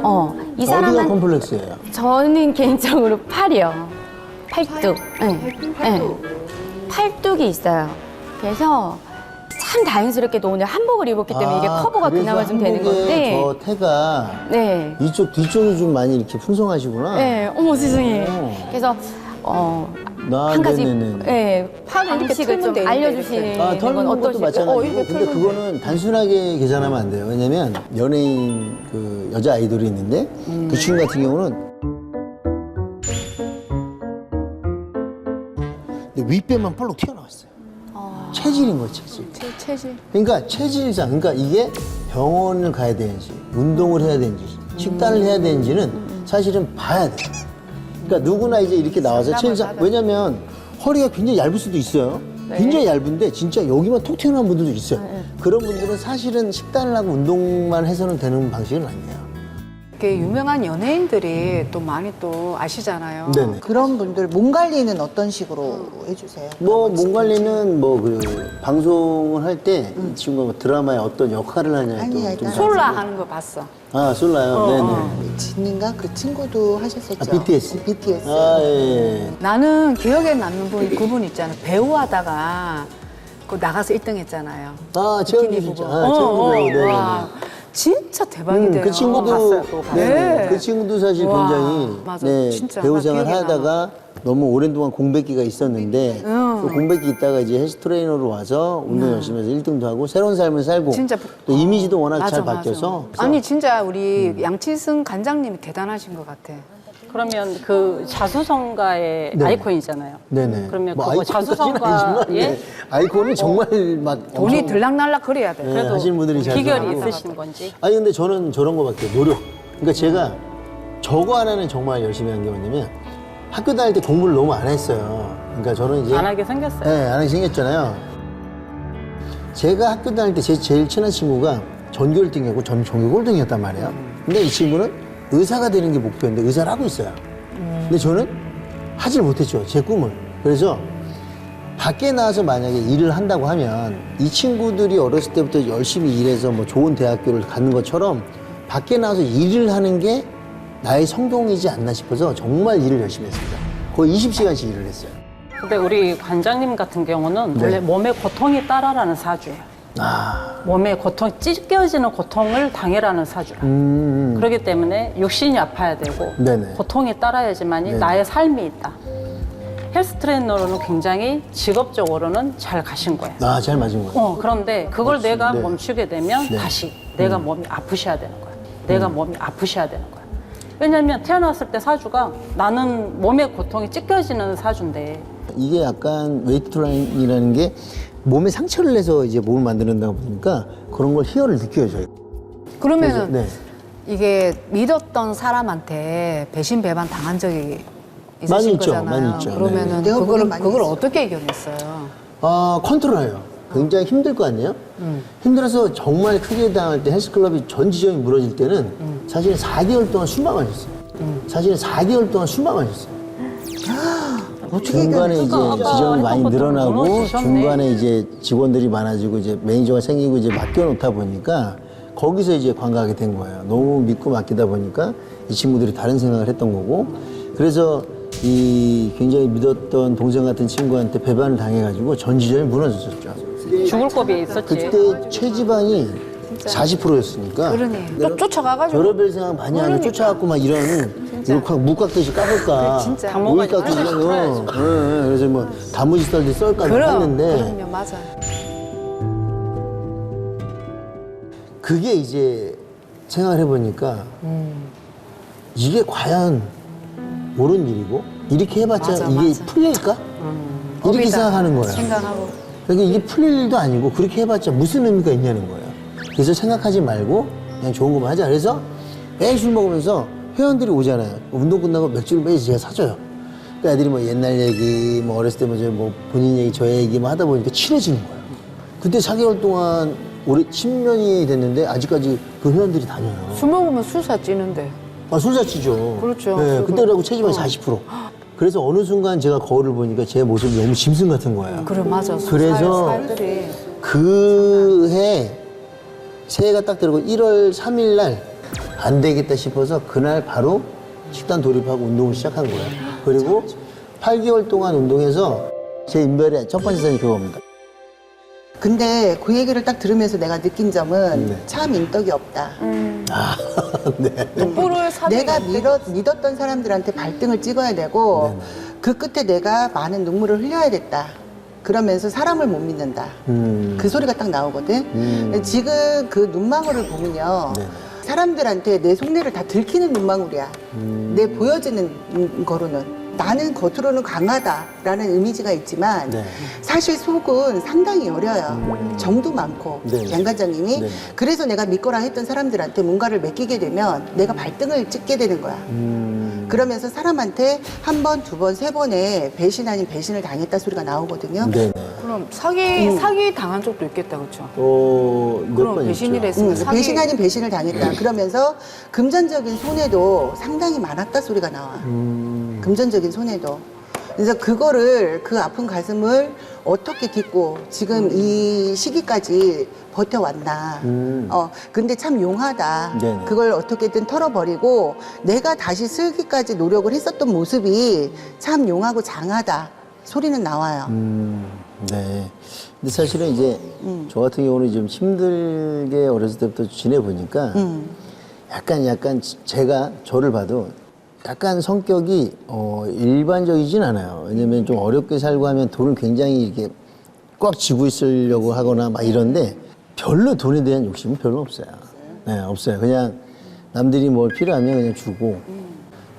어디가 사람은, 컴플렉스예요? 저는 개인적으로 팔이요. 팔뚝. 네. 팔뚝이 있어요. 그래서 참 다행스럽게도 오늘 한복을 입었기 때문에 이게 커버가 그래서 그나마 좀 되는 한복에 건데. 저 태가 네. 이쪽 뒤쪽이 좀 많이 이렇게 풍성하시구나. 네, 어머 세상에. 그래서 한 가지 네네네. 방식을 좀 되는데, 알려주시는 건 털는 것도 어떠실까요? 마찬가지고. 이렇게 근데 털면 그거는 단순하게 계산하면 안 돼요. 왜냐면 연예인 그 여자 아이돌이 있는데 그 친구 같은 경우는 근데 윗배만 볼록 튀어나왔어요. 체질인 거예요, 체질. 체질. 그러니까 체질상, 그러니까 이게 병원을 가야 되는지, 운동을 해야 되는지, 식단을 해야 되는지는 사실은 봐야 돼요. 그러니까 누구나 이제 이렇게 나와서 체질상, 왜냐면 허리가 굉장히 얇을 수도 있어요. 굉장히 얇은데 진짜 여기만 톡 튀어나온 분들도 있어요. 그런 분들은 사실은 식단을 하고 운동만 해서는 되는 방식은 아니에요. 이렇게 유명한 연예인들이 또 많이 또 아시잖아요. 네네. 그런 분들 몸 관리는 어떤 식으로 해주세요? 몸 관리는 그 방송을 할 때 이 친구가 뭐 드라마에 어떤 역할을 하냐에 아니, 좀 솔라 하는 거 봤어. 솔라요? 네네. 진인가 그 친구도 하셨었죠. BTS. BTS. 예. 나는 기억에 남는 그분 있잖아요. 배우 하다가 그 나가서 1등 했잖아요. 최은주 비키니 진짜. 부부. 최은주 배우. 네네. 와, 진짜 대박이네요. 그 친구도 봤어요. 네. 그 친구도 사실 와, 굉장히 맞아. 진짜 배우 나 생활 기억에 하다가 너무 오랜 동안 공백기가 있었는데 그 공백기 있다가 이제 헬스 트레이너로 와서 운동 열심히 해서 1등도 하고 새로운 삶을 살고 진짜 또 이미지도 워낙 맞아, 잘 맞아. 바뀌어서 아니 진짜 우리 양치승 관장님이 대단하신 것 같아. 그러면 그 자수성가의 네. 아이콘이잖아요. 네네. 그러면 뭐 그거 아이콘까지는 자수성가에 아니지만, 네. 아이콘은 정말 막 돈이 엄청, 들락날락 그래야 돼. 하시는 분들이 잘 비결이 들어가고. 있으신 건지. 아니 근데 저는 저런 거밖에 노력. 그러니까 제가 저거 하나는 정말 열심히 한 게 뭐냐면 학교 다닐 때 공부를 너무 안 했어요. 그러니까 저는 이제 안 하게 생겼어요. 네, 안 하게 생겼잖아요. 제가 학교 다닐 때 제일 친한 친구가 전교 1등이었고 전 전교 꼴등이었단 말이에요. 근데 이 친구는 의사가 되는 게 목표인데 의사를 하고 있어요. 근데 저는 하질 못했죠. 제 꿈을. 그래서 밖에 나와서 만약에 일을 한다고 하면 이 친구들이 어렸을 때부터 열심히 일해서 뭐 좋은 대학교를 가는 것처럼 밖에 나와서 일을 하는 게 나의 성공이지 않나 싶어서 정말 일을 열심히 했습니다. 거의 20시간씩 일을 했어요. 근데 우리 관장님 같은 경우는 네. 원래 몸의 고통이 따라라는 사주예요. 몸의 고통, 찢겨지는 고통을 당해라는 사주라. 그렇기 때문에 육신이 아파야 되고 네네. 고통이 따라야지만이 네네. 나의 삶이 있다. 헬스 트레이너로는 굉장히 직업적으로는 잘 가신 거예요. 잘 맞은 거예요. 그런데 그걸 내가 네. 멈추게 되면 네. 다시 내가 몸이 아프셔야 되는 거야. 내가 몸이 아프셔야 되는 거야. 왜냐면 태어났을 때 사주가 나는 몸의 고통이 찢겨지는 사주인데 이게 약간 웨이트 트레이닝이라는 게 몸에 상처를 내서 이제 몸을 만드는다 보니까 그런 걸 희열을 느껴요, 저희. 그러면은 네. 이게 믿었던 사람한테 배신 배반 당한 적이 있으신 많이 있죠, 거잖아요. 많이 있죠. 그러면은 네. 그걸 많이 그걸 있어요. 어떻게 이겨냈어요? 컨트롤해요. 굉장히 힘들 거 아니에요? 힘들어서 정말 크게 당할 때 헬스클럽이 전 지점이 무너질 때는 사실은 4개월 동안 숨만 마셨어요. 사실은 4개월 동안 숨만 마셨어요. 중간에 이제 그러니까 아까 지점이 많이 했던 것도 늘어나고 무너지셨네. 중간에 이제 직원들이 많아지고 이제 매니저가 생기고 이제 맡겨놓다 보니까 거기서 이제 관가하게 된 거예요. 너무 믿고 맡기다 보니까 이 친구들이 다른 생각을 했던 거고 그래서 이 굉장히 믿었던 동생 같은 친구한테 배반을 당해가지고 전 지점이 무너졌었죠. 죽을 겁이 있었지. 그때 체지방이 40%였으니까. 그러니 쫓아가가지고 별의별 생각 많이 하고 쫓아갖고 막 이런 이렇게 묵각듯이 까볼까. 진짜. 오이 깎고 이런 거. 그래서 뭐 다무지 썰도 썰까 했는데 그럼요, 맞아. 그게 이제 생각을 해보니까 이게 과연 옳은 일이고 이렇게 해봤자 맞아, 이게 맞아. 풀릴까? 이렇게 법이다. 생각하는 거야. 생각하고 그러니까 이게 풀릴 일도 아니고 그렇게 해봤자 무슨 의미가 있냐는 거예요. 그래서 생각하지 말고 그냥 좋은 것만 하자. 그래서 매일 술 먹으면서 회원들이 오잖아요. 운동 끝나고 맥주를 매일 제가 사줘요. 그러니까 애들이 뭐 옛날 얘기, 뭐 어렸을 때 뭐 본인 얘기, 저 얘기만 하다 보니까 친해지는 거예요. 그때 4개월 동안 올해 10년이 됐는데 아직까지 그 회원들이 다녀요. 술 먹으면 술사 찌는데. 술 자치죠. 그렇죠. 네, 술도. 그때라고 체지방이 40%. 그래서 어느 순간 제가 거울을 보니까 제 모습이 너무 짐승 같은 거예요. 그래, 맞아. 그래서 살들이. 그 해 새해가 딱 들고 1월 3일 날 안 되겠다 싶어서 그날 바로 식단 돌입하고 운동을 시작한 거예요. 그리고 8개월 동안 운동해서 제 인별의 첫 번째 사진이 그겁니다. 근데 그 얘기를 딱 들으면서 내가 느낀 점은 네. 참 인덕이 없다. 네. 뽀로의 사진. 내가 믿었던 사람들한테 발등을 찍어야 되고 그 끝에 내가 많은 눈물을 흘려야 됐다. 그러면서 사람을 못 믿는다. 그 소리가 딱 나오거든. 지금 그 눈망울을 보면요. 네. 사람들한테 내 속내를 다 들키는 눈망울이야. 내 보여지는 거로는. 나는 겉으로는 강하다라는 이미지가 있지만 네. 사실 속은 상당히 여려요. 정도 많고 네. 양 관장님이 네. 그래서 내가 믿거라 했던 사람들한테 뭔가를 맡기게 되면 내가 발등을 찍게 되는 거야. 그러면서 사람한테 한 번, 두 번, 세 번에 배신 아닌 배신을 당했다 소리가 나오거든요. 네. 그럼 사기 당한 적도 있겠다, 그렇죠? 몇 그럼 번 배신이라 있죠. 했으면 사기. 배신 아닌 배신을 당했다. 그러면서 금전적인 손해도 상당히 많았다 소리가 나와. 금전적인 손해도. 그래서 그거를 그 아픈 가슴을 어떻게 딛고 지금 이 시기까지 버텨왔나. 근데 참 용하다. 네네. 그걸 어떻게든 털어버리고 내가 다시 쓸기까지 노력을 했었던 모습이 참 용하고 장하다. 소리는 나와요. 네. 근데 사실은 이제 저 같은 경우는 좀 힘들게 어렸을 때부터 지내보니까 약간 제가 저를 봐도 약간 성격이 일반적이진 않아요. 왜냐면 좀 어렵게 살고 하면 돈을 굉장히 이렇게 꽉 쥐고 있으려고 하거나 막 이런데 별로 돈에 대한 욕심은 별로 없어요. 네, 없어요. 그냥 남들이 뭘 필요하면 그냥 주고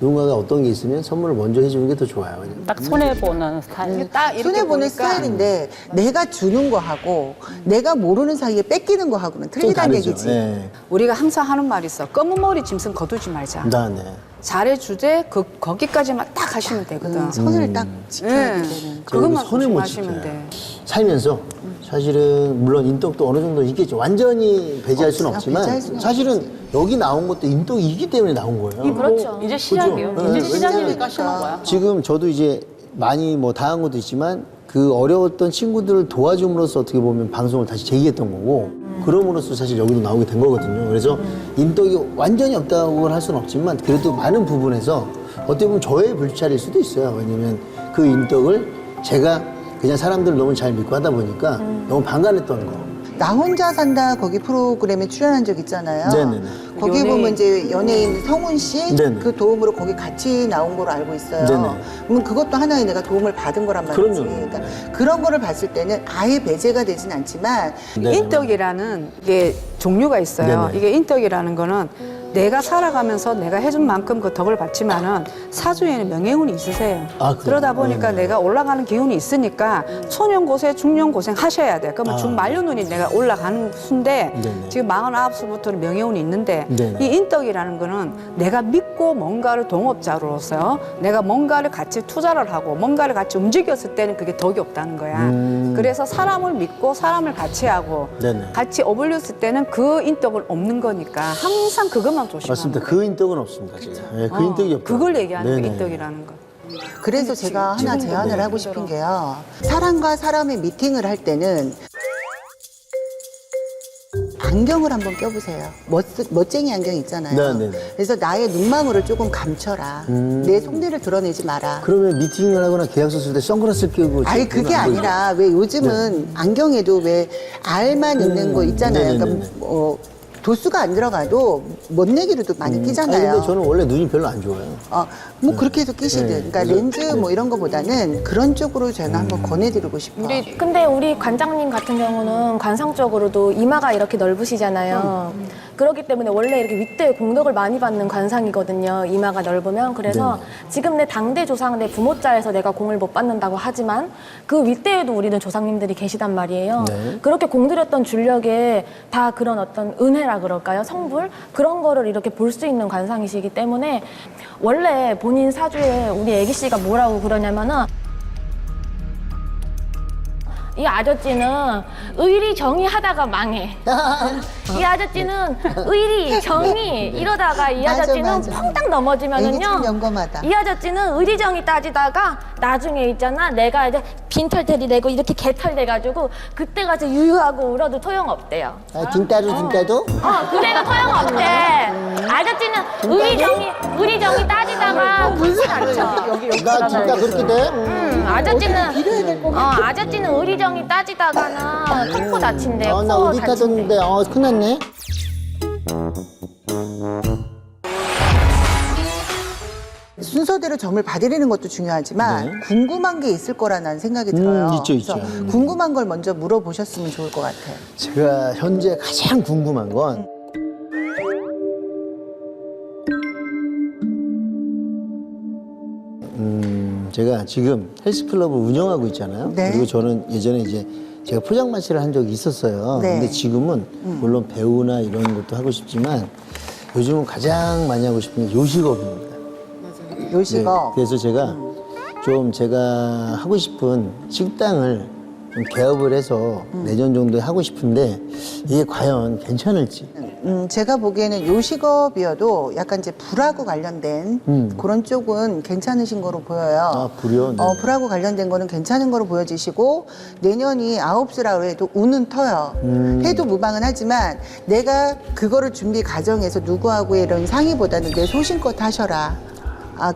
누군가가 어떤 게 있으면 선물을 먼저 해주는 게 더 좋아요. 딱 손해보는 스타일. 딱 이렇게 손해보는 보니까 스타일인데 내가 주는 거하고 내가 모르는 사이에 뺏기는 거하고는 좀 틀리다는 다르죠. 얘기지. 예. 우리가 항상 하는 말이 있어. 검은 머리 짐승 거두지 말자. 네. 잘해주되 거기까지만 딱 하시면 되거든. 선을 딱 지켜야 네. 되는. 그것만 손을 못 조심하시면 지켜요. 돼. 살면서 사실은 물론 인덕도 어느 정도 있겠죠. 완전히 배제할 수는 없지만 배제할 수는 사실은 여기 나온 것도 인덕이기 때문에 나온 거예요. 그렇죠. 이제 시작이에요. 그죠? 이제 네. 시작이니까 시는 거야. 지금 저도 이제 많이 뭐 당한 것도 있지만 그 어려웠던 친구들을 도와줌으로써 어떻게 보면 방송을 다시 재기했던 거고 그럼으로써 사실 여기도 나오게 된 거거든요. 그래서 인덕이 완전히 없다고 할 수는 없지만 그래도 많은 부분에서 어떻게 보면 저의 불찰일 수도 있어요. 왜냐면 그 인덕을 제가 그냥 사람들을 너무 잘 믿고 하다 보니까 너무 방관했던 거. 나 혼자 산다 거기 프로그램에 출연한 적 있잖아요. 네네네. 거기 연예인. 보면 이제 연예인 성훈 씨 네네. 그 도움으로 거기 같이 나온 걸로 알고 있어요. 네네. 그러면 그것도 하나의 내가 도움을 받은 거란 말이지. 그럼요. 그러니까 그런 거를 봤을 때는 아예 배제가 되진 않지만 네. 인덕이라는 게 종류가 있어요. 네네. 이게 인덕이라는 거는 내가 살아가면서 내가 해준 만큼 그 덕을 받지만은 사주에는 명예운이 있으세요. 아, 그래요? 그러다 보니까 네네. 내가 올라가는 기운이 있으니까 초년고생, 중년고생 하셔야 돼. 그러면 아. 중말년운이 내가 올라가는 수인데 네네. 지금 49수부터는 명예운이 있는데 네네. 이 인덕이라는 거는 내가 믿고 뭔가를 동업자로서 내가 뭔가를 같이 투자를 하고 뭔가를 같이 움직였을 때는 그게 덕이 없다는 거야. 그래서 사람을 믿고 사람을 같이 하고 네네. 같이 어울렸을 때는 그 인덕은 없는 거니까 항상 그것만 조심하는 맞습니다. 거야. 그 인덕은 없습니다. 지금. 네, 그 인덕이 없다. 그걸 얘기하는 거야, 네네. 인덕이라는 거. 그래서 제가 하나 제안을 하고 싶은 게요. 사람과 사람의 미팅을 할 때는 안경을 한번 껴보세요. 멋쟁이 안경 있잖아요. 네네네. 그래서 나의 눈망울을 조금 감춰라. 내 속내를 드러내지 마라. 그러면 미팅을 하거나 계약서 쓸 때 선글라스를 끼고 아니 그게 안 보이죠? 아니라 왜 요즘은 안경에도 왜 알만 있는 거 있잖아요. 네네네네. 그러니까 도수가 안 들어가도 멋내기로도 많이 아니, 끼잖아요. 근데 저는 원래 눈이 별로 안 좋아요. 뭐 그렇게 해서 끼시든. 네. 그러니까 그래서- 렌즈 뭐 이런 거보다는 그런 쪽으로 제가 한번 권해드리고 싶어요. 근데 우리 관장님 같은 경우는 관상적으로도 이마가 이렇게 넓으시잖아요. 그렇기 때문에 원래 이렇게 윗대에 공덕을 많이 받는 관상이거든요. 이마가 넓으면. 그래서 지금 내 당대 조상, 내 부모자에서 내가 공을 못 받는다고 하지만 그 윗대에도 우리는 조상님들이 계시단 말이에요. 네. 그렇게 공들였던 줄력에 다 그런 어떤 은혜라 그럴까요? 성불? 그런 거를 이렇게 볼 수 있는 관상이시기 때문에 원래 본인 사주에 우리 애기 씨가 뭐라고 그러냐면은 이 아저씨는 의리 정의 하다가 망해. 이 아저씨는 의리 정의 이러다가 이 맞아, 아저씨는 맞아. 펑딱 애기 참 넘어지면은요. 영검하다. 이 아저씨는 의리 정의 따지다가 나중에 있잖아. 내가 이제 빈털털이 내고 이렇게 개털 돼가지고 그때 가서 유유하고 울어도 소용없대요. 진짜로? 그래도 소용없대. 아저씨는 의리 정의 따지다가 무슨 않죠. 나 진짜 그렇게 돼? 아저씨는 의리정이 따지다가는 코 다친대. 나 코 어디 다친대. 가졌는데, 큰일 났네. 순서대로 점을 봐드리는 것도 중요하지만 궁금한 게 있을 거라는 생각이 들어요. 있죠, 있죠. 그래서 궁금한 걸 먼저 물어보셨으면 좋을 것 같아요. 제가 현재 가장 궁금한 건 제가 지금 헬스클럽을 운영하고 있잖아요. 네. 그리고 저는 예전에 이제 제가 포장마차를 한 적이 있었어요. 네. 근데 지금은 물론 배우나 이런 것도 하고 싶지만 요즘은 가장 많이 하고 싶은 게 요식업입니다. 요식업. 그래서 제가 좀 제가 하고 싶은 식당을 좀 개업을 해서 내년 정도에 하고 싶은데 이게 과연 괜찮을지. 제가 보기에는 요식업이어도 약간 이제 불하고 관련된 그런 쪽은 괜찮으신 거로 보여요. 아, 불이요? 네. 불하고 관련된 거는 괜찮은 거로 보여지시고 내년이 9수라고 해도 운은 터요. 해도 무방은 하지만 내가 그거를 준비 과정에서 누구하고의 이런 상의보다는 내 소신껏 하셔라.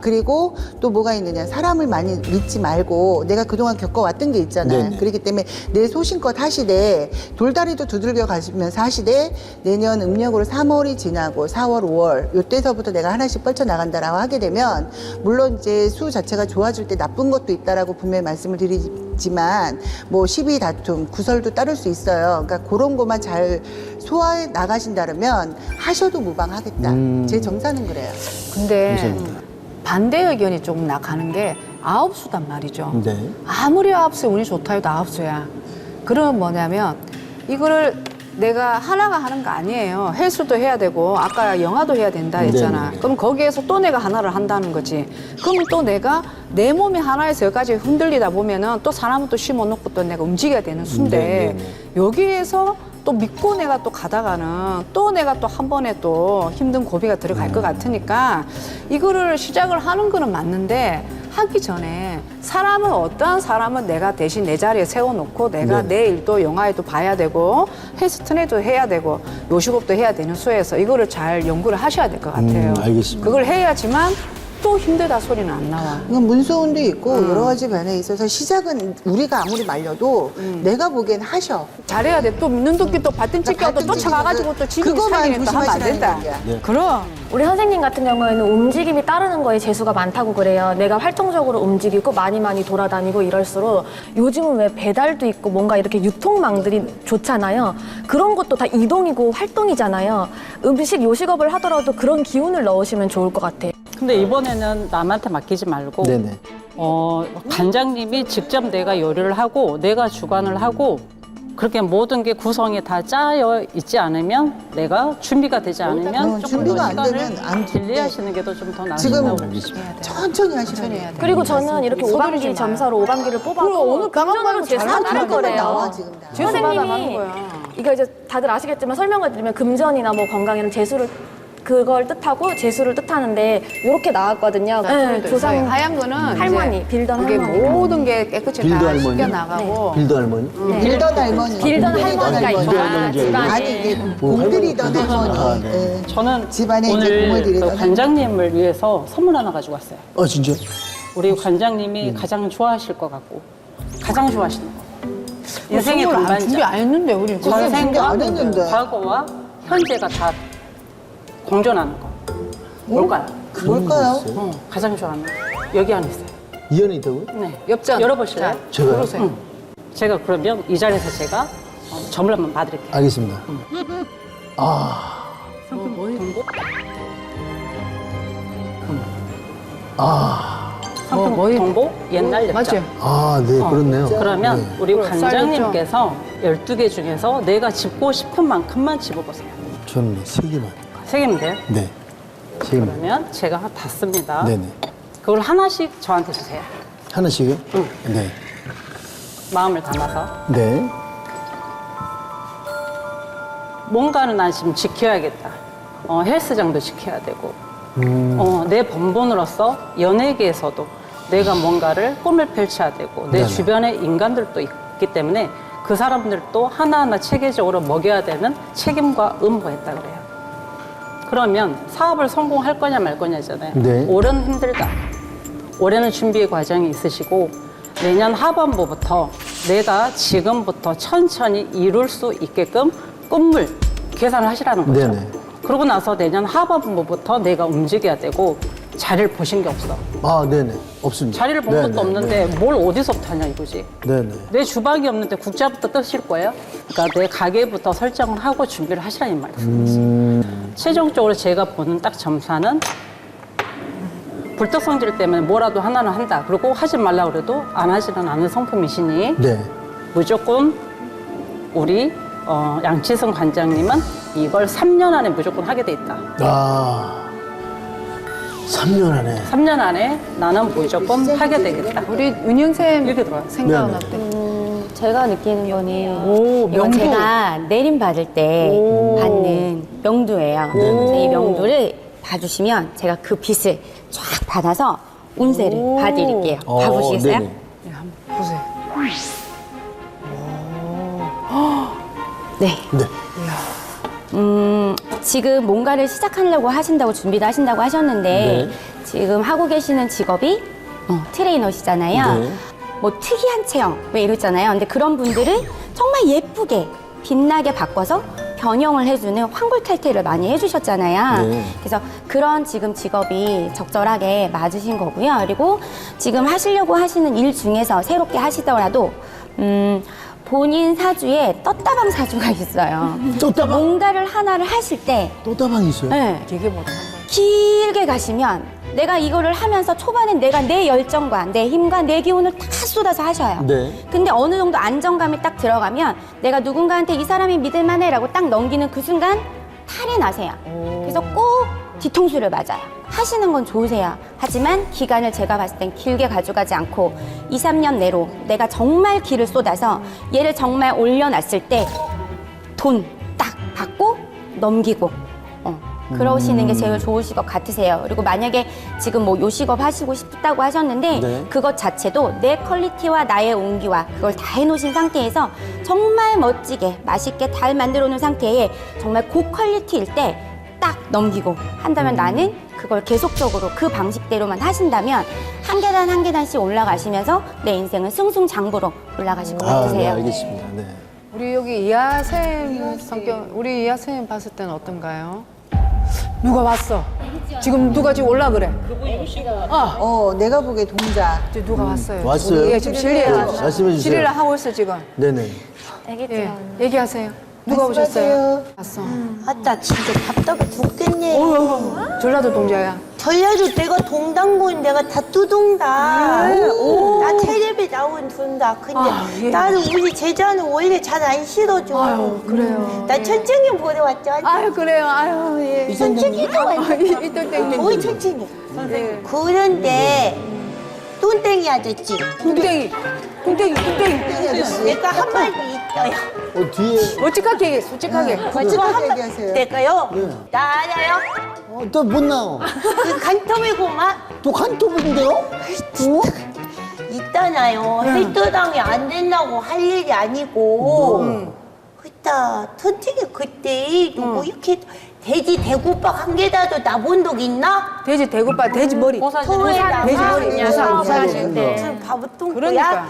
그리고 또 뭐가 있느냐. 사람을 많이 믿지 말고 내가 그동안 겪어왔던 게 있잖아. 네네. 그렇기 때문에 내 소신껏 하시되 돌다리도 두들겨 가시면서 하시되 내년 음력으로 3월이 지나고 4월, 5월 요때서부터 내가 하나씩 뻗쳐나간다라고 하게 되면 물론 이제 수 자체가 좋아질 때 나쁜 것도 있다라고 분명히 말씀을 드리지만 뭐 시비 다툼, 구설도 따를 수 있어요. 그러니까 그런 것만 잘 소화해 나가신다면 하셔도 무방하겠다. 제 정사는 그래요. 근데 감사합니다. 반대 의견이 조금 나가는 게 아홉수단 말이죠. 네. 아무리 아홉수에 운이 좋다 해도 아홉수야. 그러면 뭐냐면 이거를 내가 하나가 하는 거 아니에요. 헬스도 해야 되고 아까 영화도 해야 된다 했잖아. 네네. 그럼 거기에서 또 내가 하나를 한다는 거지. 그럼 또 내가 내 몸이 하나에서 여기까지 흔들리다 보면은 또 사람은 또 쉼 못 놓고 또 내가 움직여야 되는 수인데 네네네. 여기에서 또 믿고 내가 또 가다가는 또 내가 또 한 번에 또 힘든 고비가 들어갈 것 같으니까 이거를 시작을 하는 거는 맞는데 하기 전에 사람은 어떠한 사람은 내가 대신 내 자리에 세워놓고 내가 네. 내 일도 영화에도 봐야 되고 헬스 트레이도 해야 되고 요식업도 해야 되는 수에서 이거를 잘 연구를 하셔야 될 것 같아요. 알겠습니다. 그걸 해야지만 또 힘들다 소리는 안 나와. 이건 문소운도 있고 여러 가지 면에 있어서 시작은 우리가 아무리 말려도 내가 보기엔 하셔. 잘해야 돼. 또 눈도끼 또 받든 찢겨도 쫓아가가지고 또 지금 그거만 살리는 또 하면 안 된다. 조심하시라는 얘기야. 그럼. 우리 선생님 같은 경우에는 움직임이 따르는 거에 재수가 많다고 그래요. 내가 활동적으로 움직이고 많이 돌아다니고 이럴수록 요즘은 왜 배달도 있고 뭔가 이렇게 유통망들이 좋잖아요. 그런 것도 다 이동이고 활동이잖아요. 음식 요식업을 하더라도 그런 기운을 넣으시면 좋을 것 같아요. 근데 이번에는 남한테 맡기지 말고 네네. 관장님이 직접 내가 요리를 하고 내가 주관을 하고 그렇게 모든 게 구성이 다 짜여 있지 않으면 내가 준비가 되지 않으면 조금 준비가 더 안 시간을 되면 안 돼. 딜레이하시는 게 더 좀 더 지금 나으신다고 천천히 하시면 돼. 그리고 저는 이렇게 서두르지 5반기 마요. 점사로 5반기를 뽑아도 그럼 오늘 금전으로 재수가 잘하는 따를 거예요. 거래요. 나와 지금 다. 재수 받아가는 선생님이 거야. 이거 이제 다들 아시겠지만 설명을 드리면 금전이나 뭐 건강에는 재수를 그걸 뜻하고 재수를 뜻하는데 이렇게 나왔거든요. 네, 조상 하얀 거는 할머니, 이제 빌던 그게 할머니. 모든 게 깨끗이 빌더 다 할머니? 씻겨 나가고 빌더 할머니? 빌던 할머니. 빌던 할머니가 할머니. 있구나, 집안에. 아니 이게 공들이던 할머니. 아, 네. 예. 저는 집안에 이제 오늘 공을 들이던 그 관장님을 위해서 선물 하나 가지고 왔어요. 진짜? 우리 관장님이 가장 좋아하실 것 같고 가장 좋아하시는 거. 인생의 선물 안 준비 동반자. 안 했는데 우리 준비 안 전생과 했는데. 과거와 현재가 다 공존하는 거. 뭘까요? 뭘까요? 가장 좋아하는 거. 여기 안에 있어요. 이 안에 있다고요? 네. 엽전 열어보실래요? 제가요? 그러세요. 제가 그러면 이 자리에서 제가 점을 한번 봐드릴게요. 알겠습니다. 상품 뭐예요? 정보 옛날 엽전. 맞지? 네, 그렇네요. 그러면 네. 우리 그래, 관장님께서 12개 중에서 내가 집고 싶은 만큼만 집어보세요. 저는 3개만. 3개면 돼요? 네. 3개만. 그러면 제가 다 씁니다. 네네. 그걸 하나씩 저한테 주세요. 하나씩요? 네. 마음을 담아서. 네. 뭔가는 난 지금 지켜야겠다. 헬스장도 지켜야 되고, 내 본분으로서 연예계에서도 내가 뭔가를 꿈을 펼쳐야 되고, 내 네네. 주변에 인간들도 있기 때문에 그 사람들도 하나하나 체계적으로 먹여야 되는 책임과 의무가 있다 그래요. 그러면 사업을 성공할 거냐 말 거냐잖아요. 네. 올해는 힘들다. 올해는 준비의 과정이 있으시고 내년 하반부부터 내가 지금부터 천천히 이룰 수 있게끔 꿈을 계산을 하시라는 거죠. 네네. 그러고 나서 내년 하반부부터 내가 움직여야 되고 자리를 보신 게 없어. 네네. 없습니다. 자리를 본 네네, 것도 없는데 뭘 어디서부터 하냐 이거지. 네네. 내 주방이 없는데 국자부터 뜨실 거예요? 그러니까 내 가게부터 설정을 하고 준비를 하시라는 말이에요. 최종적으로 제가 보는 딱 점사는 불특성질 때문에 뭐라도 하나는 한다. 그리고 하지 말라 그래도 안 하지는 않은 성품이시니 네. 무조건 우리 양치성 관장님은 이걸 3년 안에 무조건 하게 돼 있다. 3년 안에. 3년 안에 나는 무조건 하게 되겠다. 우리 은영쌤 이렇게 들어와요. 생각은 네네. 어때? 제가 느끼는 거는 이건 명도. 제가 내림 받을 때 받는 명도예요. 그래서 이 명도를 봐주시면 제가 그 빛을 쫙 받아서 운세를 봐드릴게요. 봐보시겠어요? 네네. 보세요. 네. 네. 지금 뭔가를 시작하려고 하신다고 준비를 하신다고 하셨는데 지금 하고 계시는 직업이 트레이너시잖아요. 네. 뭐 특이한 체형 왜 이러잖아요. 근데 그런 분들은 정말 예쁘게 빛나게 바꿔서 변형을 해주는 황골탈퇴를 많이 해주셨잖아요. 네. 그래서 그런 지금 직업이 적절하게 맞으신 거고요. 그리고 지금 하시려고 하시는 일 중에서 새롭게 하시더라도 본인 사주에 떴다방 사주가 있어요. 떴다방? 뭔가를 하나를 하실 때 또다방이 있어요? 네, 되게 못한다. 길게 가시면 내가 이거를 하면서 초반엔 내가 내 열정과 내 힘과 내 기운을 다 쏟아서 하셔요. 네. 근데 어느 정도 안정감이 딱 들어가면 내가 누군가한테 이 사람이 믿을만해라고 딱 넘기는 그 순간 탈이 나세요. 그래서 꼭 뒤통수를 맞아요. 하시는 건 좋으세요. 하지만 기간을 제가 봤을 땐 길게 가져가지 않고 2, 3년 내로 내가 정말 기를 쏟아서 얘를 정말 올려놨을 때 돈 딱 받고 넘기고 그러시는 게 제일 좋으실 것 같으세요. 그리고 만약에 지금 뭐 요식업 하시고 싶다고 하셨는데 네. 그것 자체도 내 퀄리티와 나의 온기와 그걸 다 해놓으신 상태에서 정말 멋지게 맛있게 잘 만들어 놓은 상태에 정말 고퀄리티일 때 딱 넘기고 한다면 나는 그걸 계속적으로 그 방식대로만 하신다면 한 계단 한 계단씩 올라가시면서 내 인생은 승승장구로 올라가실 것 네, 같으세요. 알겠습니다. 네. 우리 여기 이하쌤 성격, 우리 이하쌤 봤을 때는 어떤가요? 누가 왔어? 지금 누가 지금 올라 그래? 내가 보기에 동자. 이제 누가 왔어요? 왔어요? 예, 지금 실례야. 말씀해 주세요. 실례를 하고 있어 지금. 네네. 예, 얘기하세요. 누가 오셨어요? 왔어. 아따 진짜 답답해 죽겠네. 전라도 동자야. 전라도 내가 동당군 내가 다 뚜둥다. 나 텔레비 나온 둔다. 근데 나는 우리 제자는 원래 잘 안 실어줘. 아유, 그래요. 나 천천히 보러 왔죠. 아유, 그래요. 아유, 예. 천천히도 왔네. 이떨 거의 천천히. 그런데 뚱땡이 아저씨. 뚱땡이. 뚱땡이. 내가 한 마디 있어요. 뒤에 솔직하게 얘기해, 솔직하게. 솔직하게 얘기하세요. 내가요. 나 알아요? 또 못 나와. 그 간통이고만 또 한쪽인데요? 있잖아요. 헬도당이 안 된다고 할 일이 아니고. 그따 턴팅이 그때 누구 이렇게 돼지 대구박 한 개라도 나본 적 있나? 돼지 대구빠, 돼지 머리. 토에다가 돼지 머리. 무슨 때. 바보똥 그러니까. 거야?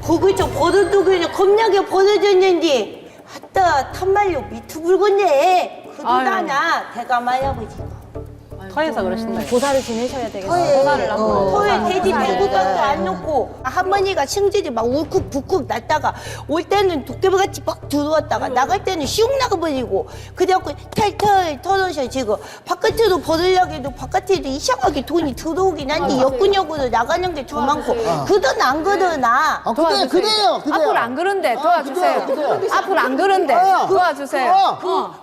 거기서 버릇두기는 겁나게 벌어졌는지 아따 탄말로 미투 불건데 그러다나 대가만 아버지 터에서 그러신다. 고사를 지내셔야 되겠어요. 토에 돼지 대구밖에 안 넣고 할머니가 승질이 막 울컥부컥 났다가 올 때는 도깨비같이 막 들어왔다가 나갈 때는 슉 나가버리고 그래갖고 털털 털어서 지금 바깥으로 버리려고 해도 바깥에도 이상하게 돈이 들어오긴 한데 역근역으로 나가는 게 더 많고 그든 안 그러나 그래요. 앞으로 안 그런데 도와주세요. 앞으로 안 그런데 도와주세요.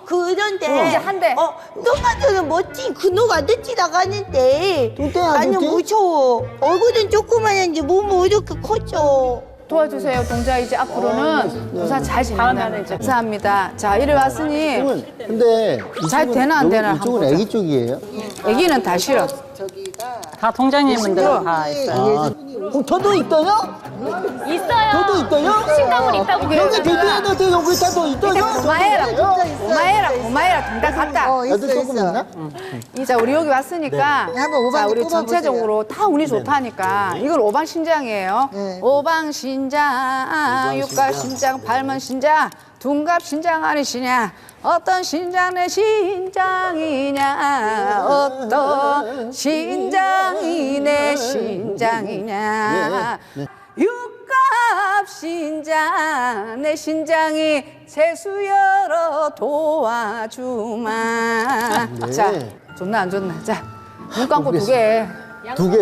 그런데 이제 한 대. 너만들은 멋진 근호가 늦지 나가는데 뚱땡아, 나는 뚱땡? 무서워. 얼굴은 조그만한데 몸은 이렇게 커져. 도와주세요. 동자 이제 앞으로는 부사 잘 지낸다. 감사합니다. 자, 이리 왔으니 근데 잘 되나 안 되나 이쪽은 한번 애기 쪽이에요? 애기는 다 싫어. 다 동장님분들 다 있어요. 저도 있어요? 있어요. 저도 있어요? 신감은 있다고 여기 대구에도 저 여기 다도 있어요? 고마해라. 동자 갔다. 나도 조금 있나? 자, 우리 여기 왔으니까 한번 오방 자, 우리 꼽아보세요. 전체적으로 다 운이 좋다니까 이걸 오방신장이에요. 네. 오방신장, 육갑신장, 발문신장, 둔갑신장 아니시냐? 어떤 신장 내 신장이냐? 어떤 신장이 내 신장이냐? 육갑신장 내 신장이 세수여러 도와주마. 자, 좋나 안 좋나? 자, 눈 감고 두 개. 두 개.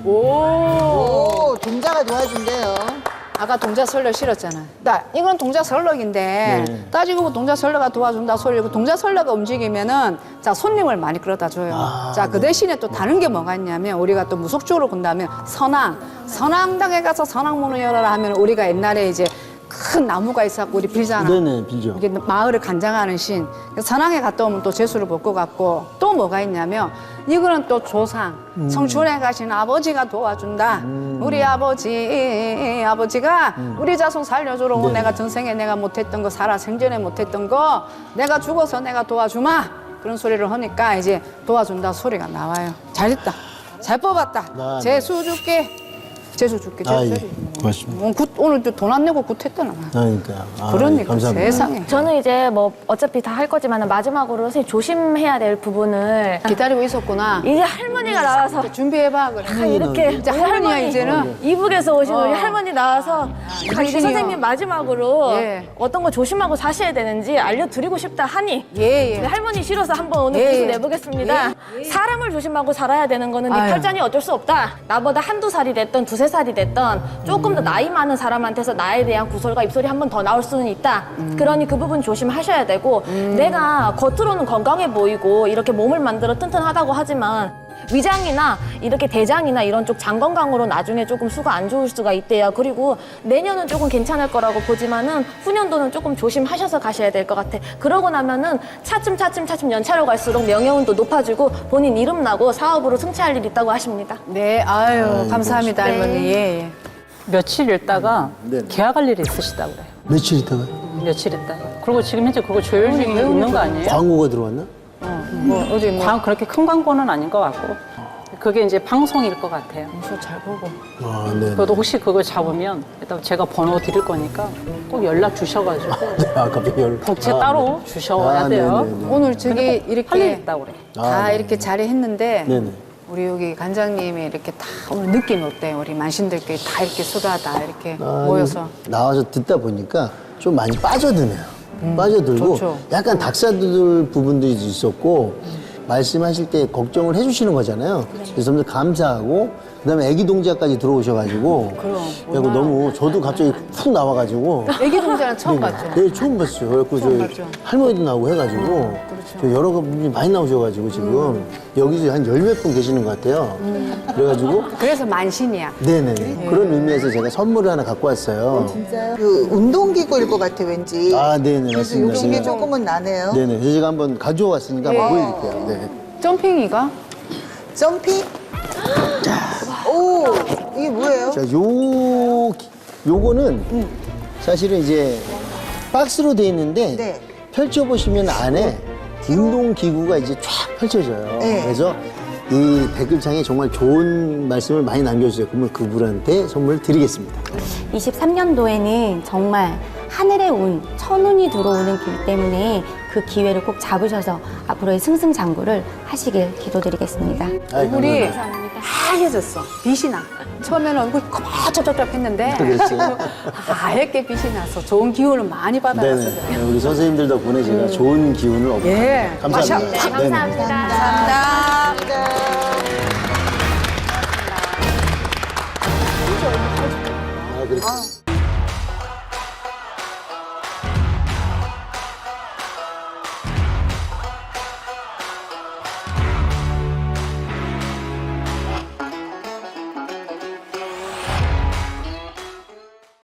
오, 동자가 도와준대요. 아까 동자 설렁 실었잖아. 이건 동자 설렁인데 따지고 보면 동자 설렁가 도와준다 소리고 동자 설렁가 움직이면은 자 손님을 많이 끌어다 줘요. 자 그 대신에 또 다른 게 뭐가 있냐면 우리가 또 무속적으로 본다면 선왕당에 가서 선왕문을 열어라 하면 우리가 옛날에 이제 큰 나무가 있었고 우리 빌잖아. 네네, 빌죠. 이게 마을을 간장하는 신. 선왕에 갔다 오면 또 제수를 벗고 갔고 또 뭐가 있냐면 이거는 또 조상. 성촌에 가신 아버지가 도와준다. 우리 아버지가 우리 자손 살려주러 온 내가 전생에 내가 못했던 거 살아 생전에 못했던 거 내가 죽어서 내가 도와주마. 그런 소리를 하니까 이제 도와준다 소리가 나와요. 잘했다. 잘 뽑았다. 제수 줄게. 재수 줄게. 아, 재수 예. 줄게. 고맙습니다. 오늘도 돈 안 내고 굿했잖아. 그러니까. 아, 그러니까 감사합니다. 세상에. 저는 이제 뭐 어차피 다 할 거지만 마지막으로 선생님 조심해야 될 부분을 기다리고 있었구나. 이제 할머니가 나와서 준비해봐. 그래. 아, 이렇게 이제 우리 할머니야 이제는. 이북에서 오신 우리 할머니 나와서 이제 당신이요. 선생님 마지막으로 예. 어떤 거 조심하고 사셔야 되는지 알려드리고 싶다 하니 예, 네, 예. 할머니 싫어서 한번 오늘 예, 기수 예. 내보겠습니다. 사람을 조심하고 살아야 되는 거는 네 아유. 팔자니 어쩔 수 없다. 나보다 한두 살이 됐던 두세 살이 됐던 조금 더 나이 많은 사람한테서 나에 대한 구설과 입소리 한 번 더 나올 수는 있다. 그러니 그 부분 조심하셔야 되고 내가 겉으로는 건강해 보이고 이렇게 몸을 만들어 튼튼하다고 하지만 위장이나 이렇게 대장이나 이런 쪽 장 건강으로 나중에 조금 수가 안 좋을 수가 있대요. 그리고 내년은 조금 괜찮을 거라고 보지만은 후년도는 조금 조심하셔서 가셔야 될 것 같아. 그러고 나면은 차츰 연차로 갈수록 명예운도 높아지고 본인 이름 나고 사업으로 승차할 일 있다고 하십니다. 네, 아유, 감사합니다, 할머니. 예, 예. 며칠 있다가 네네. 계약할 일이 있으시다고 그래요. 며칠 있다가 며칠 있다가. 그리고 지금 현재 그거 조율 중에 있는 거 아니에요? 광고가 들어왔나? 뭐, 어디 뭐. 그렇게 큰 광고는 아닌 것 같고 그게 이제 방송일 것 같아요. 잘 보고. 아, 네. 그래도 혹시 그거 잡으면 일단 제가 번호 드릴 거니까 꼭 연락 주셔가지고 아, 갑자기 복채 따로 주셔야 돼요. 네네네. 오늘 저기 할 일 이렇게 있다고 그래. 다 아, 네. 이렇게 잘했는데 네네. 우리 여기 관장님이 이렇게 다 오늘 느낌이 어때요? 우리 만신들끼리 다 이렇게 쏟아다 이렇게 모여서. 나와서 듣다 보니까 좀 많이 빠져드네요. 빠져들고 좋죠. 약간 닭사들 부분도 있었고 말씀하실 때 걱정을 해주시는 거잖아요. 그래서 너무 감사하고 그다음에 애기 동자까지 들어오셔가지고 그리고 너무 저도 갑자기 푹 나와가지고 애기 동자는 처음 봤죠? 네, 처음 봤어요. 그래갖고 처음 저희 봤죠. 할머니도 나오고 해가지고 저 여러 분이 많이 나오셔가지고 지금 여기서 한 10몇 분 계시는 것 같아요. 그래가지고 그래서 만신이야. 네네네. 그런 의미에서 제가 선물을 하나 갖고 왔어요. 그 운동기구일 것 같아 왠지. 아, 네네. 그래서 맞습니다. 욕심이 네. 조금은 나네요. 네네. 그래서 제가 한번 가져와 왔으니까 한번 보여드릴게요. 네. 점핑이가? 점핑? 오, 이게 뭐예요? 자, 요거는 사실은 이제 박스로 돼 있는데 네. 펼쳐보시면 안에 운동기구가 이제 쫙 펼쳐져요. 네. 그래서 이 댓글창에 정말 좋은 말씀을 많이 남겨주세요. 그러면 그분한테 선물 드리겠습니다. 23년도에는 정말 하늘의 운, 천운이 들어오는 길 때문에 그 기회를 꼭 잡으셔서 앞으로의 승승장구를 하시길 기도드리겠습니다. 얼굴이 하얘졌어. 빛이 나. 처음에는 얼굴 거쳐쩍쩍 했는데 그렇지. 하얗게 빛이 나서 좋은 기운을 많이 받아놨어요. 네네. 우리 선생님들 덕분에 제가 좋은 기운을 얻고 예. 감사합니다. 네네. 감사합니다. 아, 그렇죠.